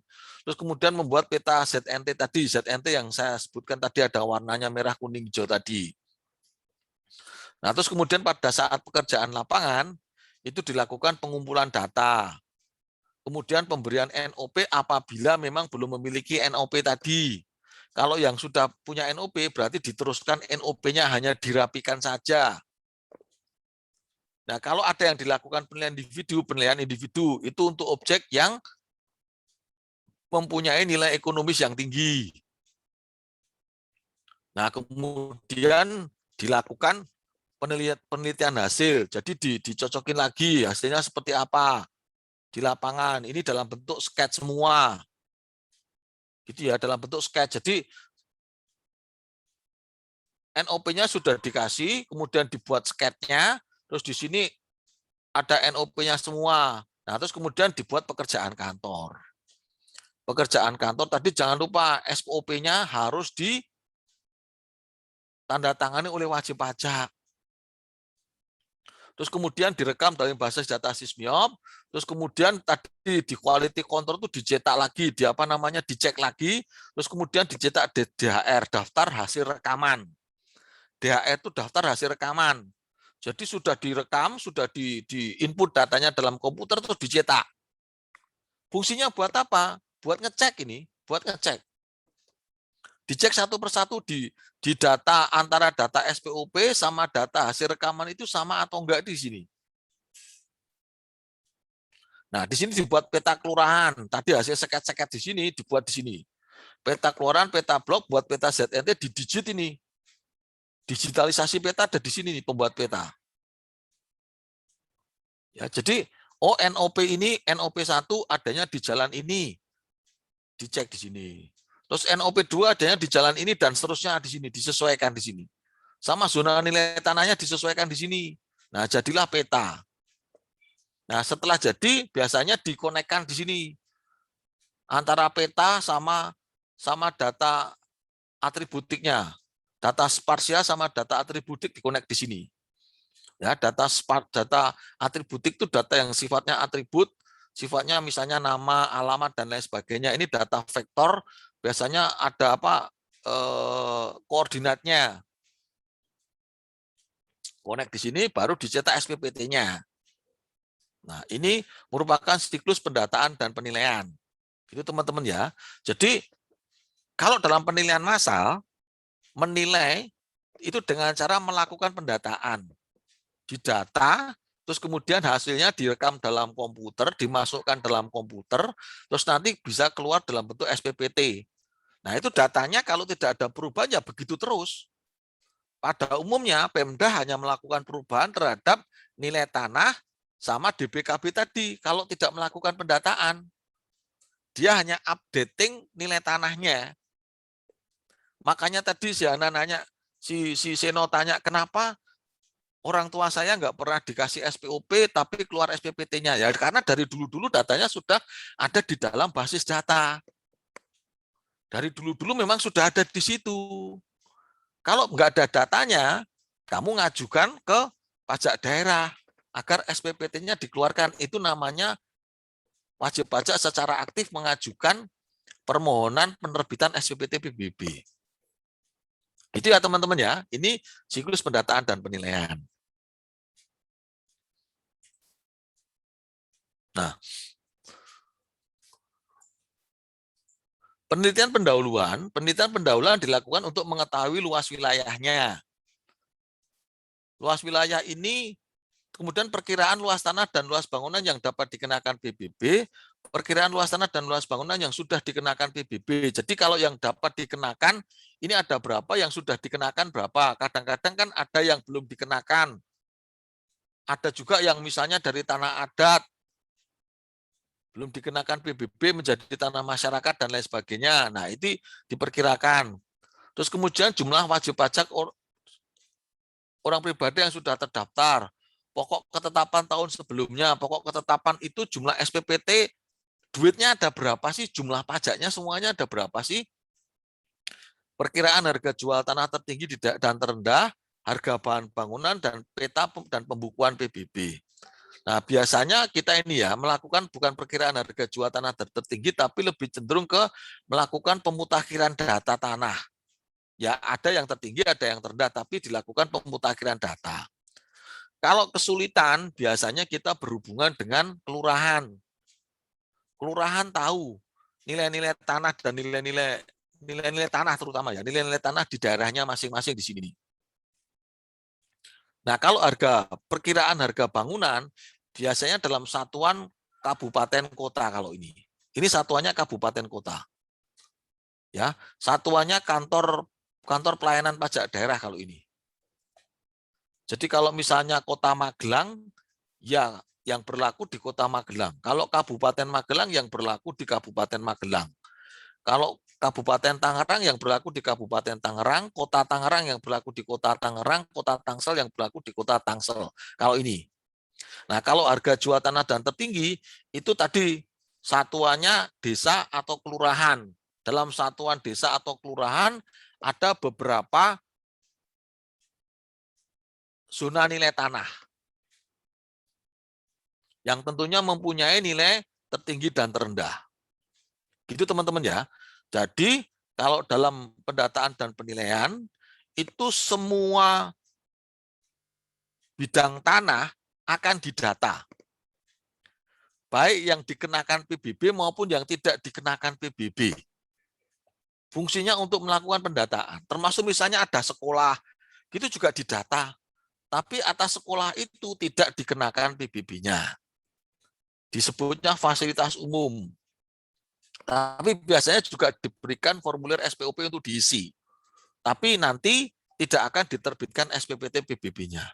Terus kemudian membuat peta ZNT tadi, ZNT yang saya sebutkan tadi ada warnanya merah, kuning, hijau tadi. Nah, terus kemudian pada saat pekerjaan lapangan, itu dilakukan pengumpulan data. Kemudian pemberian NOP apabila memang belum memiliki NOP tadi. Kalau yang sudah punya NOP berarti diteruskan NOP-nya hanya dirapikan saja. Nah, kalau ada yang dilakukan penilaian individu itu untuk objek yang mempunyai nilai ekonomis yang tinggi. Nah, kemudian dilakukan penelitian hasil. Jadi dicocokin lagi hasilnya seperti apa di lapangan. Ini dalam bentuk sketch semua. Gitu ya, dalam bentuk sketch. Jadi NOP-nya sudah dikasih, kemudian dibuat sketch-nya, terus di sini ada NOP-nya semua. Nah, terus kemudian dibuat pekerjaan kantor. Pekerjaan kantor tadi jangan lupa SPOP-nya harus ditandatangani oleh wajib pajak. Terus kemudian direkam dalam bahasa data Sysmiop, terus kemudian tadi di quality control itu dicetak lagi, dicek lagi, terus kemudian dicetak DHR, daftar hasil rekaman. DHR itu daftar hasil rekaman. Jadi sudah direkam, sudah di input datanya dalam komputer terus dicetak. Fungsinya buat apa? Buat ngecek ini, buat ngecek. Dicek satu persatu di data antara data SPOP sama data hasil rekaman itu sama atau enggak di sini. Nah, di sini dibuat peta kelurahan. Tadi hasil seket-seket di sini dibuat di sini. Peta kelurahan, peta blok, buat peta ZNT di digit ini. Digitalisasi peta ada di sini nih pembuat peta. Ya, jadi NOP ini NOP 1 adanya di jalan ini. Dicek di sini. Terus NOP 2 adanya di jalan ini dan seterusnya di sini, disesuaikan di sini. Sama zona nilai tanahnya disesuaikan di sini. Nah, jadilah peta. Nah, setelah jadi biasanya dikonekkan di sini. Antara peta sama data atributiknya. Data sparsial sama data atributik dikonek di sini. Ya, data atributik itu data yang sifatnya atribut, sifatnya misalnya nama, alamat dan lain sebagainya. Ini data vektor, biasanya ada koordinatnya. Konek di sini baru dicetak SPPT-nya. Nah, ini merupakan siklus pendataan dan penilaian. Itu teman-teman ya. Jadi kalau dalam penilaian massal menilai itu dengan cara melakukan pendataan. Didata, terus kemudian hasilnya direkam dalam komputer, dimasukkan dalam komputer, terus nanti bisa keluar dalam bentuk SPPT. Nah, itu datanya kalau tidak ada perubahan ya begitu terus. Pada umumnya Pemda hanya melakukan perubahan terhadap nilai tanah sama DBKB tadi kalau tidak melakukan pendataan. Dia hanya updating nilai tanahnya. Makanya tadi si Ana nanya, si Seno tanya, kenapa orang tua saya nggak pernah dikasih SPOP tapi keluar SPPT-nya? Ya karena dari dulu-dulu datanya sudah ada di dalam basis data. Dari dulu-dulu memang sudah ada di situ. Kalau nggak ada datanya, kamu ngajukan ke pajak daerah agar SPPT-nya dikeluarkan. Itu namanya wajib pajak secara aktif mengajukan permohonan penerbitan SPPT PBB. Itu ya teman-teman ya, ini siklus pendataan dan penilaian. Nah, penelitian pendahuluan dilakukan untuk mengetahui luas wilayahnya. Luas wilayah ini, kemudian perkiraan luas tanah dan luas bangunan yang dapat dikenakan PBB, perkiraan luas tanah dan luas bangunan yang sudah dikenakan PBB. Jadi kalau yang dapat dikenakan, ini ada berapa, yang sudah dikenakan berapa. Kadang-kadang kan ada yang belum dikenakan. Ada juga yang misalnya dari tanah adat, belum dikenakan PBB menjadi tanah masyarakat dan lain sebagainya. Nah, itu diperkirakan. Terus kemudian jumlah wajib pajak orang pribadi yang sudah terdaftar. Pokok ketetapan tahun sebelumnya, pokok ketetapan itu jumlah SPPT duitnya ada berapa sih, jumlah pajaknya semuanya ada berapa sih, perkiraan harga jual tanah tertinggi dan terendah, harga bahan bangunan, dan peta dan pembukuan PBB. Nah, biasanya kita ini ya melakukan bukan perkiraan harga jual tanah tertinggi, tapi lebih cenderung ke melakukan pemutakhiran data tanah. Ya, ada yang tertinggi, ada yang terendah, tapi dilakukan pemutakhiran data. Kalau kesulitan, biasanya kita berhubungan dengan kelurahan. Kelurahan tahu nilai-nilai tanah dan nilai-nilai tanah terutama ya, nilai-nilai tanah di daerahnya masing-masing di sini. Nah, kalau perkiraan harga bangunan biasanya dalam satuan kabupaten kota kalau ini. Ini satuannya kabupaten kota. Ya, satuannya kantor pelayanan pajak daerah kalau ini. Jadi kalau misalnya Kota Magelang, ya yang berlaku di Kota Magelang. Kalau Kabupaten Magelang yang berlaku di Kabupaten Magelang. Kalau Kabupaten Tangerang yang berlaku di Kabupaten Tangerang, Kota Tangerang yang berlaku di Kota Tangerang, Kota Tangsel yang berlaku di Kota Tangsel. Kalau ini. Nah, kalau harga jual tanah dan tertinggi, itu tadi satuannya desa atau kelurahan. Dalam satuan desa atau kelurahan, ada beberapa zona nilai tanah yang tentunya mempunyai nilai tertinggi dan terendah. Gitu teman-teman ya. Jadi kalau dalam pendataan dan penilaian, itu semua bidang tanah akan didata. Baik yang dikenakan PBB maupun yang tidak dikenakan PBB. Fungsinya untuk melakukan pendataan. Termasuk misalnya ada sekolah, itu juga didata. Tapi atas sekolah itu tidak dikenakan PBB-nya. Disebutnya fasilitas umum. Tapi biasanya juga diberikan formulir SPOP untuk diisi. Tapi nanti tidak akan diterbitkan SPPT PBB-nya.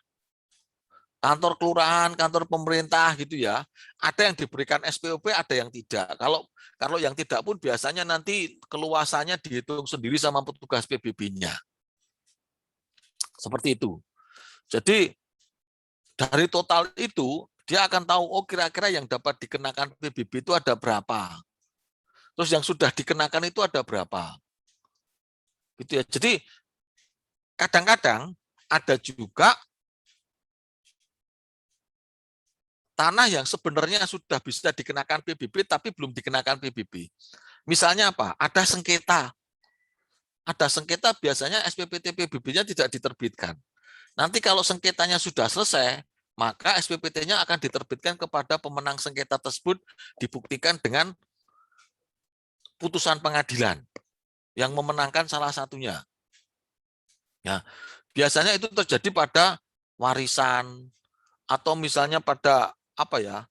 Kantor kelurahan, kantor pemerintah gitu ya. Ada yang diberikan SPOP, ada yang tidak. Kalau yang tidak pun biasanya nanti keluasannya dihitung sendiri sama petugas PBB-nya. Seperti itu. Jadi dari total itu dia akan tahu oh kira-kira yang dapat dikenakan PBB itu ada berapa. Terus yang sudah dikenakan itu ada berapa. Gitu ya. Jadi kadang-kadang ada juga tanah yang sebenarnya sudah bisa dikenakan PBB tapi belum dikenakan PBB. Misalnya apa? Ada sengketa. Ada sengketa biasanya SPPT PBB-nya tidak diterbitkan. Nanti kalau sengketanya sudah selesai, maka SPPT-nya akan diterbitkan kepada pemenang sengketa tersebut dibuktikan dengan putusan pengadilan yang memenangkan salah satunya. Ya, biasanya itu terjadi pada warisan atau misalnya pada apa ya,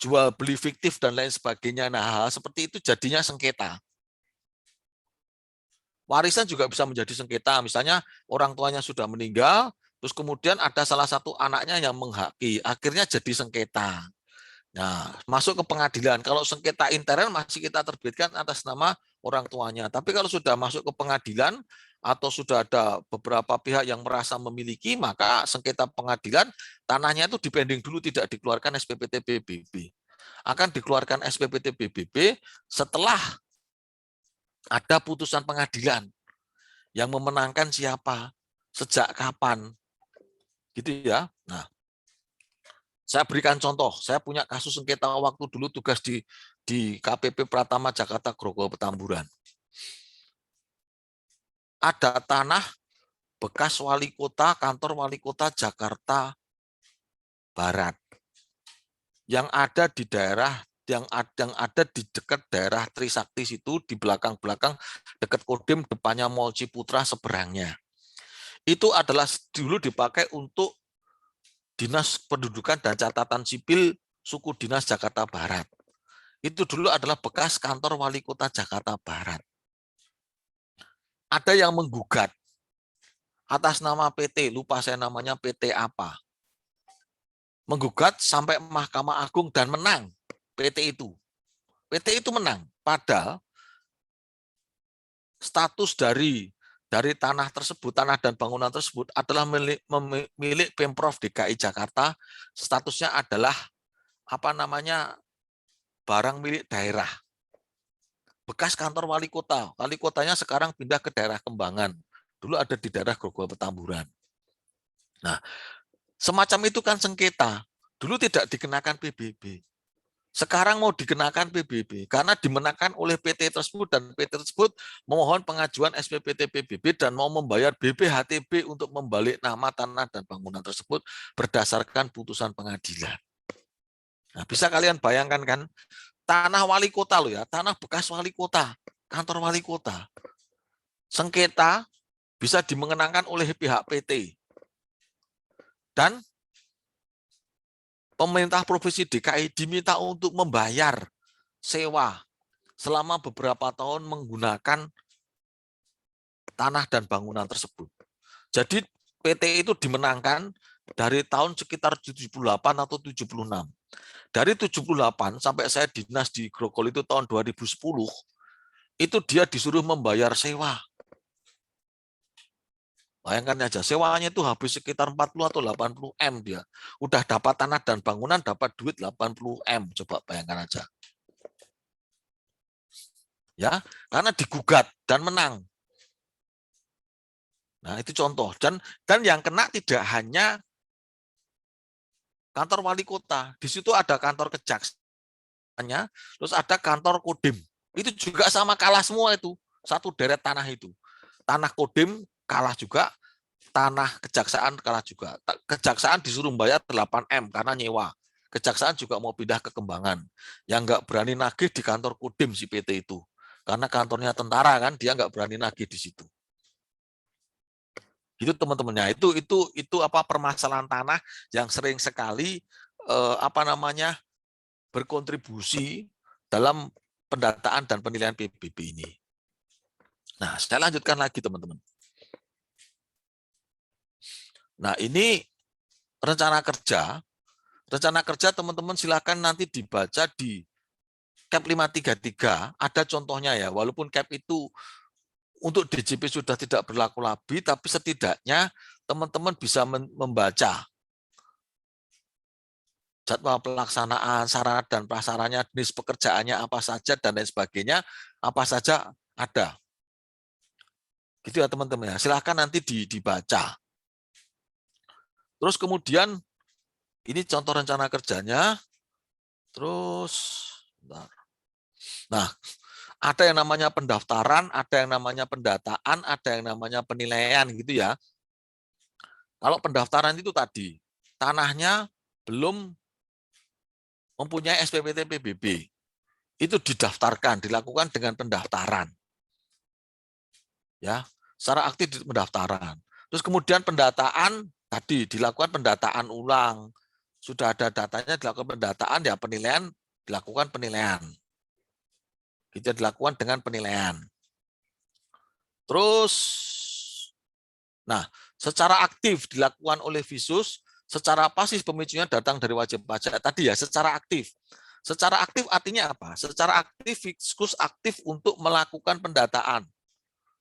jual beli fiktif dan lain sebagainya. Nah, hal seperti itu jadinya sengketa. Warisan juga bisa menjadi sengketa. Misalnya orang tuanya sudah meninggal, terus kemudian ada salah satu anaknya yang menghaki, akhirnya jadi sengketa. Nah, masuk ke pengadilan. Kalau sengketa intern masih kita terbitkan atas nama orang tuanya. Tapi kalau sudah masuk ke pengadilan atau sudah ada beberapa pihak yang merasa memiliki, maka sengketa pengadilan tanahnya itu dipending dulu, tidak dikeluarkan SPPT PBB. Akan dikeluarkan SPPT PBB setelah ada putusan pengadilan yang memenangkan siapa, sejak kapan, gitu ya. Nah, saya berikan contoh, saya punya kasus sengketa waktu dulu tugas di KPP Pratama Jakarta Grogol Petamburan. Ada tanah bekas wali kota, kantor wali kota Jakarta Barat yang ada di daerah yang ada di dekat daerah Trisakti situ, di belakang-belakang dekat Kodim, depannya Mall Ciputra seberangnya. Itu adalah dulu dipakai untuk Dinas Pendudukan dan Catatan Sipil Suku Dinas Jakarta Barat. Itu dulu adalah bekas kantor wali kota Jakarta Barat. Ada yang menggugat atas nama PT, lupa saya namanya PT apa. Menggugat sampai Mahkamah Agung dan menang PT itu. PT itu menang, padahal status dari tanah tersebut, tanah dan bangunan tersebut adalah milik Pemprov DKI Jakarta, statusnya adalah apa namanya barang milik daerah. Bekas kantor wali kota. Wali kotanya sekarang pindah ke daerah Kembangan. Dulu ada di daerah Grogol Petamburan. Nah, semacam itu kan sengketa. Dulu tidak dikenakan PBB. Sekarang mau dikenakan PBB karena dimenangkan oleh PT tersebut dan PT tersebut memohon pengajuan SPPT PBB dan mau membayar BPHTB untuk membalik nama tanah dan bangunan tersebut berdasarkan putusan pengadilan. Nah, bisa kalian bayangkan kan, tanah wali kota loh ya, tanah bekas wali kota, kantor wali kota. Sengketa bisa dimenangkan oleh pihak PT. Dan pemerintah Provinsi DKI diminta untuk membayar sewa selama beberapa tahun menggunakan tanah dan bangunan tersebut. Jadi PT itu dimenangkan dari tahun sekitar 78 atau 76. Dari 78 sampai saya dinas di Grogol itu tahun 2010, itu dia disuruh membayar sewa. Bayangkan aja, sewanya itu habis sekitar 40 atau 80 M dia. Udah dapat tanah dan bangunan, dapat duit 80 M. Coba bayangkan aja. Ya, karena digugat dan menang. Nah, itu contoh. Dan yang kena tidak hanya kantor wali kota. Di situ ada kantor kejaksaannya, terus ada kantor Kodim. Itu juga sama kalah semua itu. Satu deret tanah itu. Tanah Kodim kalah juga, tanah kejaksaan kalah juga. Kejaksaan disuruh bayar 8 M karena nyewa. Kejaksaan juga mau pindah ke Kembangan. Yang nggak berani nagih di kantor Kodim si PT itu. Karena kantornya tentara kan, dia nggak berani nagih di situ. Itu teman-temannya, itu apa permasalahan tanah yang sering sekali berkontribusi dalam pendataan dan penilaian PBB ini. Nah, saya lanjutkan lagi teman-teman. Nah, ini rencana kerja. Rencana kerja teman-teman silakan nanti dibaca di CAP 533, ada contohnya ya, walaupun CAP itu untuk DJP sudah tidak berlaku lagi, tapi setidaknya teman-teman bisa membaca jadwal pelaksanaan, sarana dan prasarannya, jenis pekerjaannya apa saja, dan lain sebagainya, apa saja ada. Gitu ya teman-teman. Silahkan nanti dibaca. Terus kemudian, ini contoh rencana kerjanya. Terus, nah, ada yang namanya pendaftaran, ada yang namanya pendataan, ada yang namanya penilaian gitu ya. Kalau pendaftaran itu tadi, tanahnya belum mempunyai SPPT PBB. Itu didaftarkan, dilakukan dengan pendaftaran. Ya, secara aktif pendaftaran. Terus kemudian pendataan tadi dilakukan pendataan ulang. Sudah ada datanya dilakukan pendataan, ya penilaian dilakukan penilaian. Itu dilakukan dengan penilaian. Terus, nah, secara aktif dilakukan oleh Visus, secara pasif pemicunya datang dari wajib pajak. Tadi ya, secara aktif. Secara aktif artinya apa? Secara aktif, Visus aktif untuk melakukan pendataan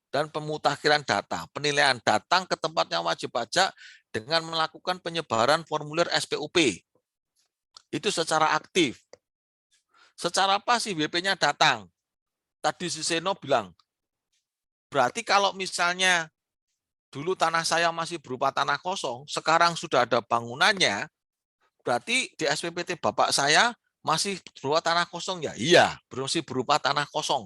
dan pemutakhiran data. Penilaian datang ke tempatnya wajib pajak dengan melakukan penyebaran formulir SPOP. Itu secara aktif. Secara pasif, WP-nya datang. Tadi si Seno bilang, berarti kalau misalnya dulu tanah saya masih berupa tanah kosong, sekarang sudah ada bangunannya, berarti di SPPT bapak saya masih berupa tanah kosong ya? Iya, masih berupa tanah kosong.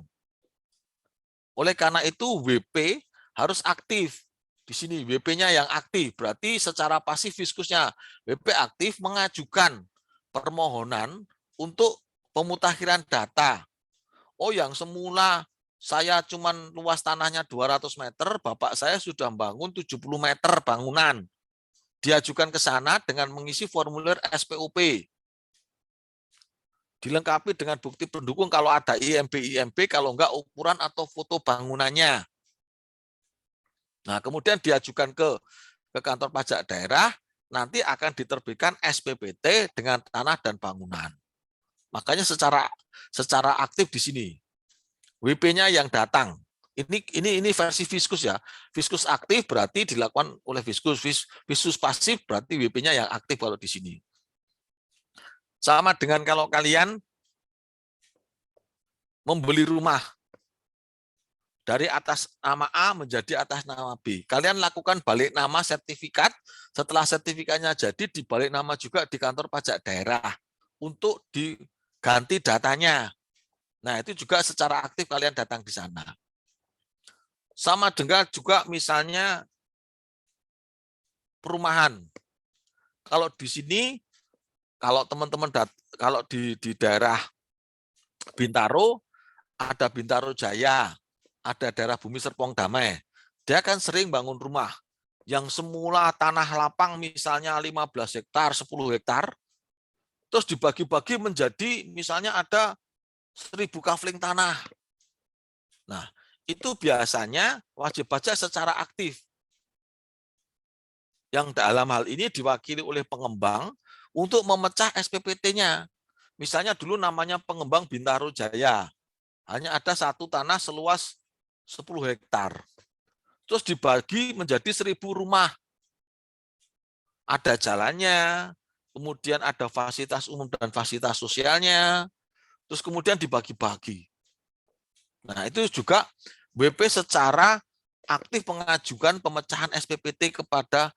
Oleh karena itu WP harus aktif. Di sini WP-nya yang aktif, berarti secara pasif Viskusnya WP aktif mengajukan permohonan untuk pemutakhiran data. Oh, yang semula saya cuman luas tanahnya 200 meter, bapak saya sudah bangun 70 meter bangunan. Diajukan ke sana dengan mengisi formulir SPOP. Dilengkapi dengan bukti pendukung kalau ada IMB, kalau enggak ukuran atau foto bangunannya. Nah, kemudian diajukan ke kantor pajak daerah, nanti akan diterbitkan SPPT dengan tanah dan bangunan. Makanya secara aktif di sini. WP-nya yang datang. Ini versi Viskus ya. Viskus aktif berarti dilakukan oleh Viskus. Viskus pasif berarti WP-nya yang aktif kalau di sini. Sama dengan kalau kalian membeli rumah dari atas nama A menjadi atas nama B. Kalian lakukan balik nama sertifikat, setelah sertifikatnya jadi dibalik nama juga di kantor pajak daerah untuk diganti datanya. Nah, itu juga secara aktif kalian datang di sana. Sama dengan juga misalnya perumahan. Kalau di sini, kalau teman-teman kalau di daerah Bintaro, ada Bintaro Jaya, ada daerah Bumi Serpong Damai. Dia kan sering bangun rumah yang semula tanah lapang misalnya 15 hektar, 10 hektar, terus dibagi-bagi menjadi misalnya ada 1000 kafling tanah. Nah, itu biasanya wajib pajak secara aktif. Yang dalam hal ini diwakili oleh pengembang untuk memecah SPPT-nya. Misalnya dulu namanya pengembang Bintaro Jaya. Hanya ada satu tanah seluas 10 hektar. Terus dibagi menjadi 1000 rumah. Ada jalannya, kemudian ada fasilitas umum dan fasilitas sosialnya, terus kemudian dibagi-bagi. Nah, itu juga WP secara aktif mengajukan pemecahan SPPT kepada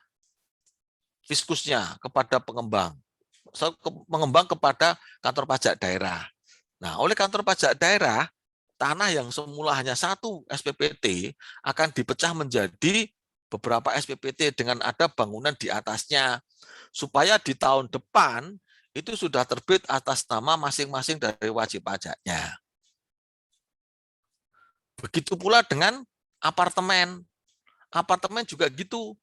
fiskusnya, kepada pengembang. Pengembang kepada kantor pajak daerah. Nah, oleh kantor pajak daerah, tanah yang semula hanya satu SPPT akan dipecah menjadi beberapa SPPT dengan ada bangunan di atasnya, supaya di tahun depan itu sudah terbit atas nama masing-masing dari wajib pajaknya. Begitu pula dengan apartemen. Apartemen juga gitu.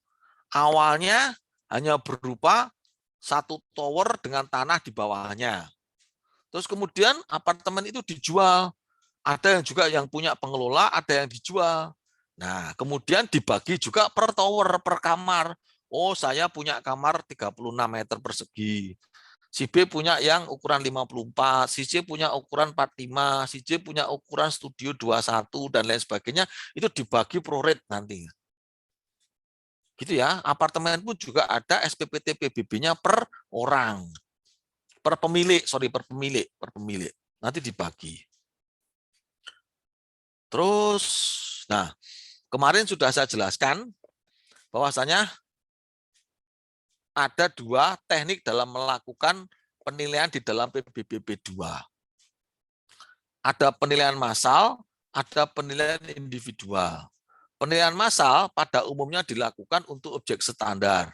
Awalnya hanya berupa satu tower dengan tanah di bawahnya. Terus kemudian apartemen itu dijual. Ada yang juga yang punya pengelola, ada yang dijual. Nah, kemudian dibagi juga per tower, per kamar. Oh, saya punya kamar 36 meter persegi. Si B punya yang ukuran 54, si C punya ukuran 45, si C punya ukuran studio 21, dan lain sebagainya. Itu dibagi pro rate nanti. Gitu ya, apartemen pun juga ada SPPT PBB-nya per orang. Per pemilik. Nanti dibagi. Terus, nah, kemarin sudah saya jelaskan bahwasanya ada 2 teknik dalam melakukan penilaian di dalam PBB 2. Ada penilaian massal, ada penilaian individual. Penilaian massal pada umumnya dilakukan untuk objek standar.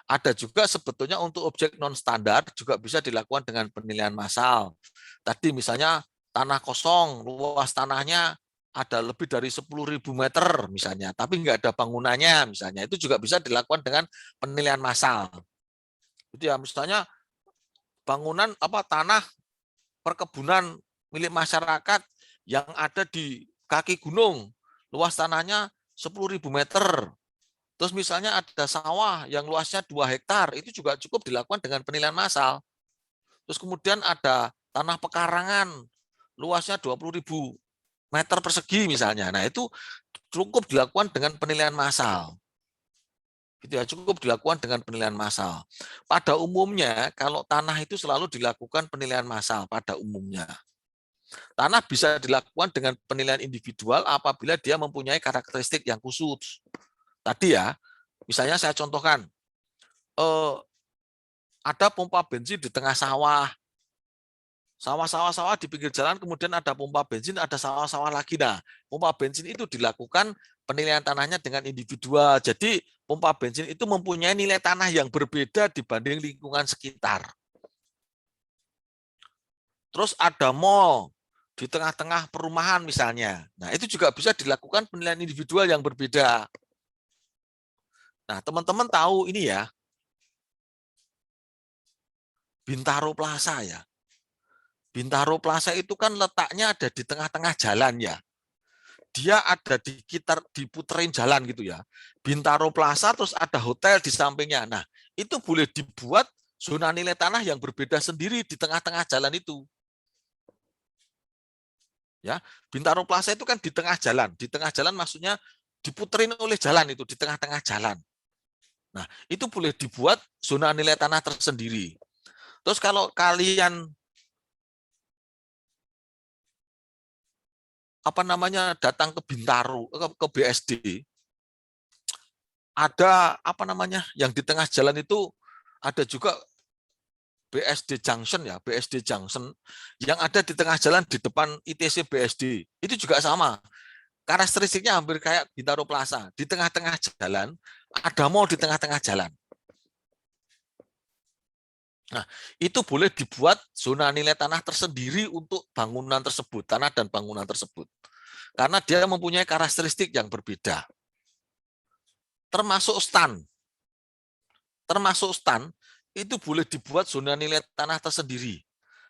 Ada juga sebetulnya untuk objek non standar juga bisa dilakukan dengan penilaian massal. Tadi misalnya tanah kosong, luas tanahnya ada lebih dari 10.000 meter misalnya, tapi nggak ada bangunannya misalnya, itu juga bisa dilakukan dengan penilaian massal. Itu ya, misalnya bangunan tanah perkebunan milik masyarakat yang ada di kaki gunung, luas tanahnya 10.000 meter. Terus misalnya ada sawah yang luasnya 2 hektar, itu juga cukup dilakukan dengan penilaian massal. Terus kemudian ada tanah pekarangan, luasnya 20.000 meter persegi misalnya. Nah, itu cukup dilakukan dengan penilaian massal. Gitu ya, cukup dilakukan dengan penilaian massal. Pada umumnya, kalau tanah itu selalu dilakukan penilaian massal pada umumnya. Tanah bisa dilakukan dengan penilaian individual apabila dia mempunyai karakteristik yang khusus. Tadi ya, misalnya saya contohkan, ada pompa bensin di tengah sawah. Sawah-sawah di pinggir jalan, kemudian ada pompa bensin, ada sawah-sawah lagi. Nah, pompa bensin itu dilakukan penilaian tanahnya dengan individual. Jadi, pompa bensin itu mempunyai nilai tanah yang berbeda dibanding lingkungan sekitar. Terus ada mall di tengah-tengah perumahan misalnya. Nah, itu juga bisa dilakukan penilaian individual yang berbeda. Nah, teman-teman tahu ini ya, Bintaro Plaza ya. Bintaro Plaza itu kan letaknya ada di tengah-tengah jalan ya. Dia ada diputerin jalan gitu ya. Bintaro Plaza terus ada hotel di sampingnya. Nah, itu boleh dibuat zona nilai tanah yang berbeda sendiri di tengah-tengah jalan itu. Ya, Bintaro Plaza itu kan di tengah jalan. Di tengah jalan maksudnya diputerin oleh jalan itu di tengah-tengah jalan. Nah, itu boleh dibuat zona nilai tanah tersendiri. Terus kalau kalian datang ke Bintaro, ke BSD, ada yang di tengah jalan itu ada juga BSD Junction ya, BSD Junction yang ada di tengah jalan di depan ITC BSD. Itu juga sama. Karakteristiknya hampir kayak Bintaro Plaza. Di tengah-tengah jalan, ada mall di tengah-tengah jalan. Nah, itu boleh dibuat zona nilai tanah tersendiri untuk bangunan tersebut, tanah dan bangunan tersebut. Karena dia mempunyai karakteristik yang berbeda. Termasuk stan. Itu boleh dibuat zona nilai tanah tersendiri.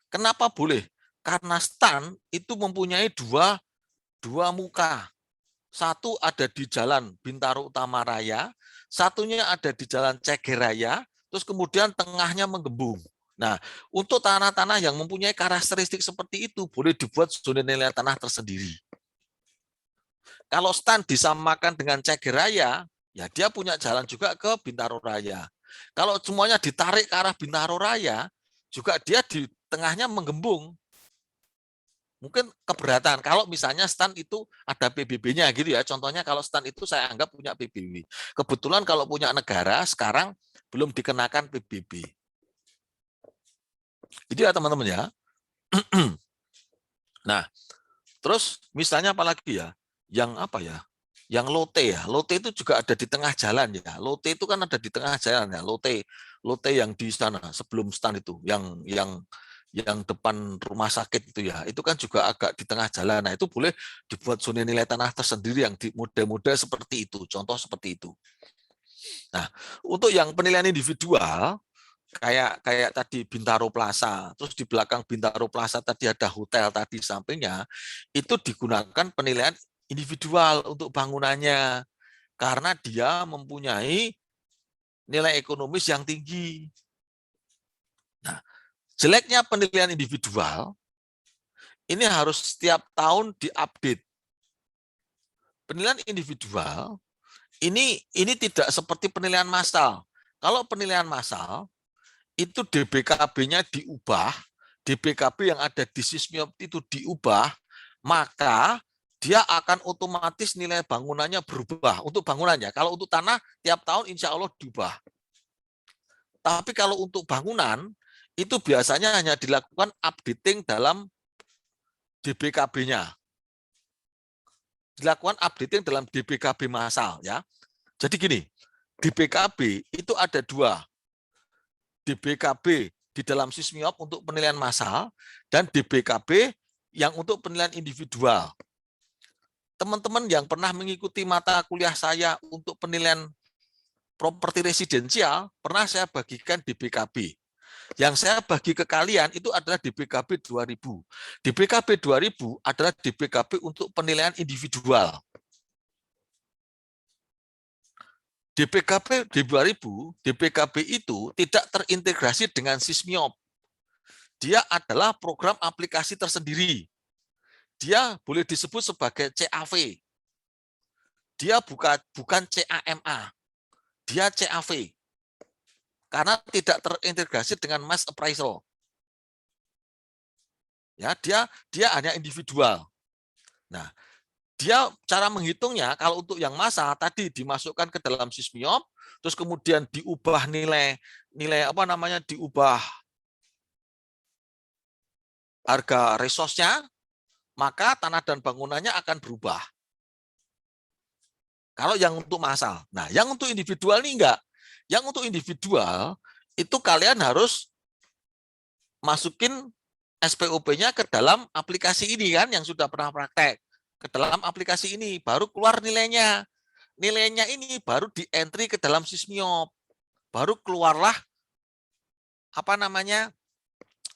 Kenapa boleh? Karena stan itu mempunyai dua muka. Satu ada di Jalan Bintaro Utama Raya, satunya ada di Jalan Ceger Raya, terus kemudian tengahnya menggembung. Nah, untuk tanah-tanah yang mempunyai karakteristik seperti itu, boleh dibuat zona nilai tanah tersendiri. Kalau stan disamakan dengan Ceger Raya, ya dia punya jalan juga ke Bintaro Raya. Kalau semuanya ditarik ke arah Bintaro Raya, juga dia di tengahnya menggembung. Mungkin keberatan kalau misalnya stan itu ada PBB-nya gitu ya. Contohnya kalau stan itu saya anggap punya PBB. Kebetulan kalau punya negara sekarang belum dikenakan PBB. Itu ya teman-teman ya. Nah, terus misalnya apalagi ya? Yang lote ya. Lote itu juga ada di tengah jalan ya. Lote itu kan ada di tengah jalan ya. Lote yang di sana sebelum stan itu, yang depan rumah sakit itu ya. Itu kan juga agak di tengah jalan. Nah, itu boleh dibuat zona nilai tanah tersendiri yang di model-model seperti itu. Contoh seperti itu. Nah, untuk yang penilaian individual kayak tadi Bintaro Plaza, terus di belakang Bintaro Plaza tadi ada hotel tadi sampingnya, itu digunakan penilaian individual untuk bangunannya karena dia mempunyai nilai ekonomis yang tinggi. Nah, jeleknya penilaian individual ini harus setiap tahun diupdate. Penilaian individual ini tidak seperti penilaian massal. Kalau penilaian massal itu DBKB-nya diubah, DBKB yang ada di Sismiop itu diubah, maka dia akan otomatis nilai bangunannya berubah untuk bangunannya. Kalau untuk tanah, tiap tahun insya Allah diubah. Tapi kalau untuk bangunan, itu biasanya hanya dilakukan updating dalam DBKB-nya. Dilakukan updating dalam DBKB massal. Ya. Jadi gini, DBKB itu ada dua. DBKB di dalam Sismiop untuk penilaian massal dan DBKB yang untuk penilaian individual. Teman-teman yang pernah mengikuti mata kuliah saya untuk penilaian properti residensial, pernah saya bagikan DBKB. Yang saya bagi ke kalian itu adalah DBKB 2000. DBKB 2000 adalah DBKB untuk penilaian individual. DBKB 2000, DBKB itu tidak terintegrasi dengan Sismiop. Dia adalah program aplikasi tersendiri. Dia boleh disebut sebagai CAV. Dia bukan CAMA. Dia CAV. Karena tidak terintegrasi dengan mass appraisal. Ya, dia hanya individual. Nah, dia cara menghitungnya kalau untuk yang massa tadi dimasukkan ke dalam Sismiop, terus kemudian diubah diubah harga resource-nya, maka tanah dan bangunannya akan berubah. Kalau yang untuk massal. Nah, yang untuk individual ini enggak. Yang untuk individual itu kalian harus masukin SPOP-nya ke dalam aplikasi ini kan yang sudah pernah praktek. Ke dalam aplikasi ini baru keluar nilainya. Nilainya ini baru di-entry ke dalam Sismiop. Baru keluarlah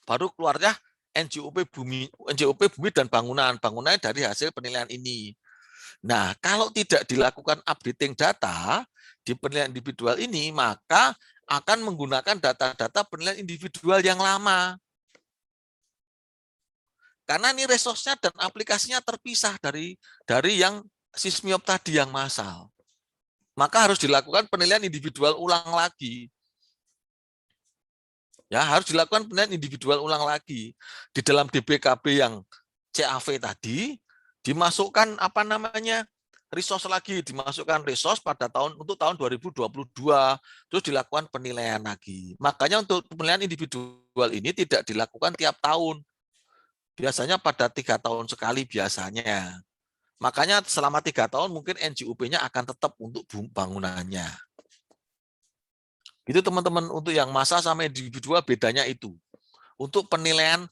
baru keluarnya NJOP bumi dan bangunannya dari hasil penilaian ini. Nah, kalau tidak dilakukan updating data di penilaian individual ini, maka akan menggunakan data-data penilaian individual yang lama. Karena ini resource-nya dan aplikasinya terpisah dari yang Sismiop tadi yang massal. Maka harus dilakukan penilaian individual ulang lagi. Ya, harus dilakukan penilaian individual ulang lagi. Di dalam DBKB yang CAV tadi, dimasukkan apa namanya resource lagi, dimasukkan resource pada untuk tahun 2022, terus dilakukan penilaian lagi. Makanya untuk penilaian individual ini tidak dilakukan tiap tahun, biasanya pada 3 tahun sekali biasanya. Makanya selama 3 tahun mungkin NJOP-nya akan tetap untuk bangunannya. Itu teman-teman, untuk yang massa sama individual bedanya itu. Untuk penilaian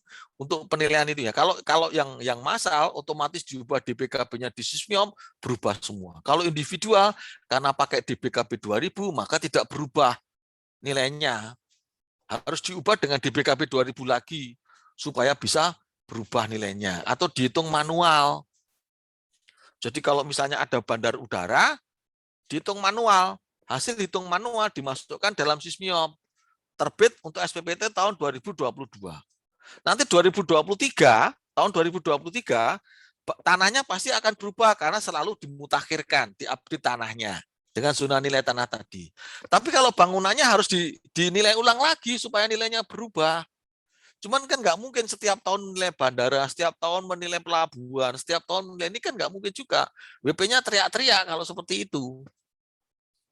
itu ya. Kalau yang massal otomatis diubah DBKB-nya di Sismiom berubah semua. Kalau individual karena pakai DBKB 2000 maka tidak berubah nilainya. Harus diubah dengan DBKB 2000 lagi supaya bisa berubah nilainya atau dihitung manual. Jadi kalau misalnya ada bandar udara, dihitung manual. Hasil hitung manual dimasukkan dalam Sismiom. Terbit untuk SPPT tahun 2022. Nanti 2023, tahun 2023, tanahnya pasti akan berubah karena selalu dimutakhirkan, diupdate tanahnya dengan zona nilai tanah tadi. Tapi kalau bangunannya harus dinilai ulang lagi supaya nilainya berubah. Cuman kan nggak mungkin setiap tahun menilai bandara, setiap tahun menilai pelabuhan, setiap tahun menilai ini kan nggak mungkin juga. WP-nya teriak-teriak kalau seperti itu.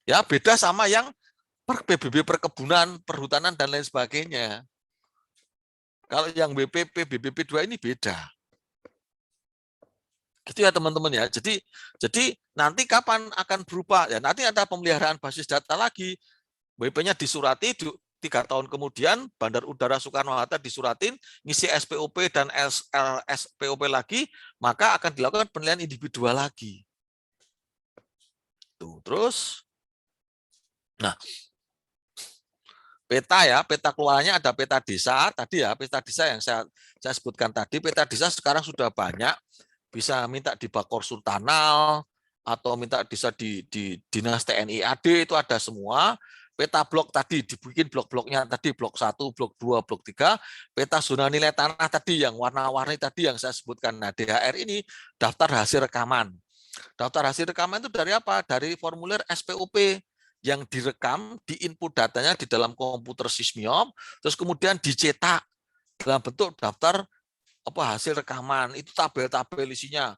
Ya beda sama yang PBB perkebunan, perhutanan dan lain sebagainya. Kalau yang BPP, BBP 2 ini beda. Gitu ya teman-teman ya. Jadi nanti kapan akan berubah? Ya nanti ada pemeliharaan basis data lagi. WP-nya disurati 3 tahun kemudian, Bandar Udara Soekarno-Hatta disuratin, ngisi SPOP dan SPOP lagi, maka akan dilakukan penilaian individual lagi. Tuh, terus, nah, peta ya, peta keluarannya ada peta desa, tadi ya, peta desa yang saya sebutkan tadi, peta desa sekarang sudah banyak, bisa minta di Bakor Sultanal, atau minta bisa di Dinas TNI AD, itu ada semua. Peta blok tadi, dibikin blok-bloknya tadi, blok 1, blok 2, blok 3, peta zona nilai tanah tadi, yang warna-warni tadi yang saya sebutkan. Nah, DHR ini daftar hasil rekaman. Daftar hasil rekaman itu dari apa? Dari formulir SPOP yang direkam, di-input datanya di dalam komputer Sismiom, terus kemudian dicetak dalam bentuk daftar hasil rekaman. Itu tabel-tabel isinya.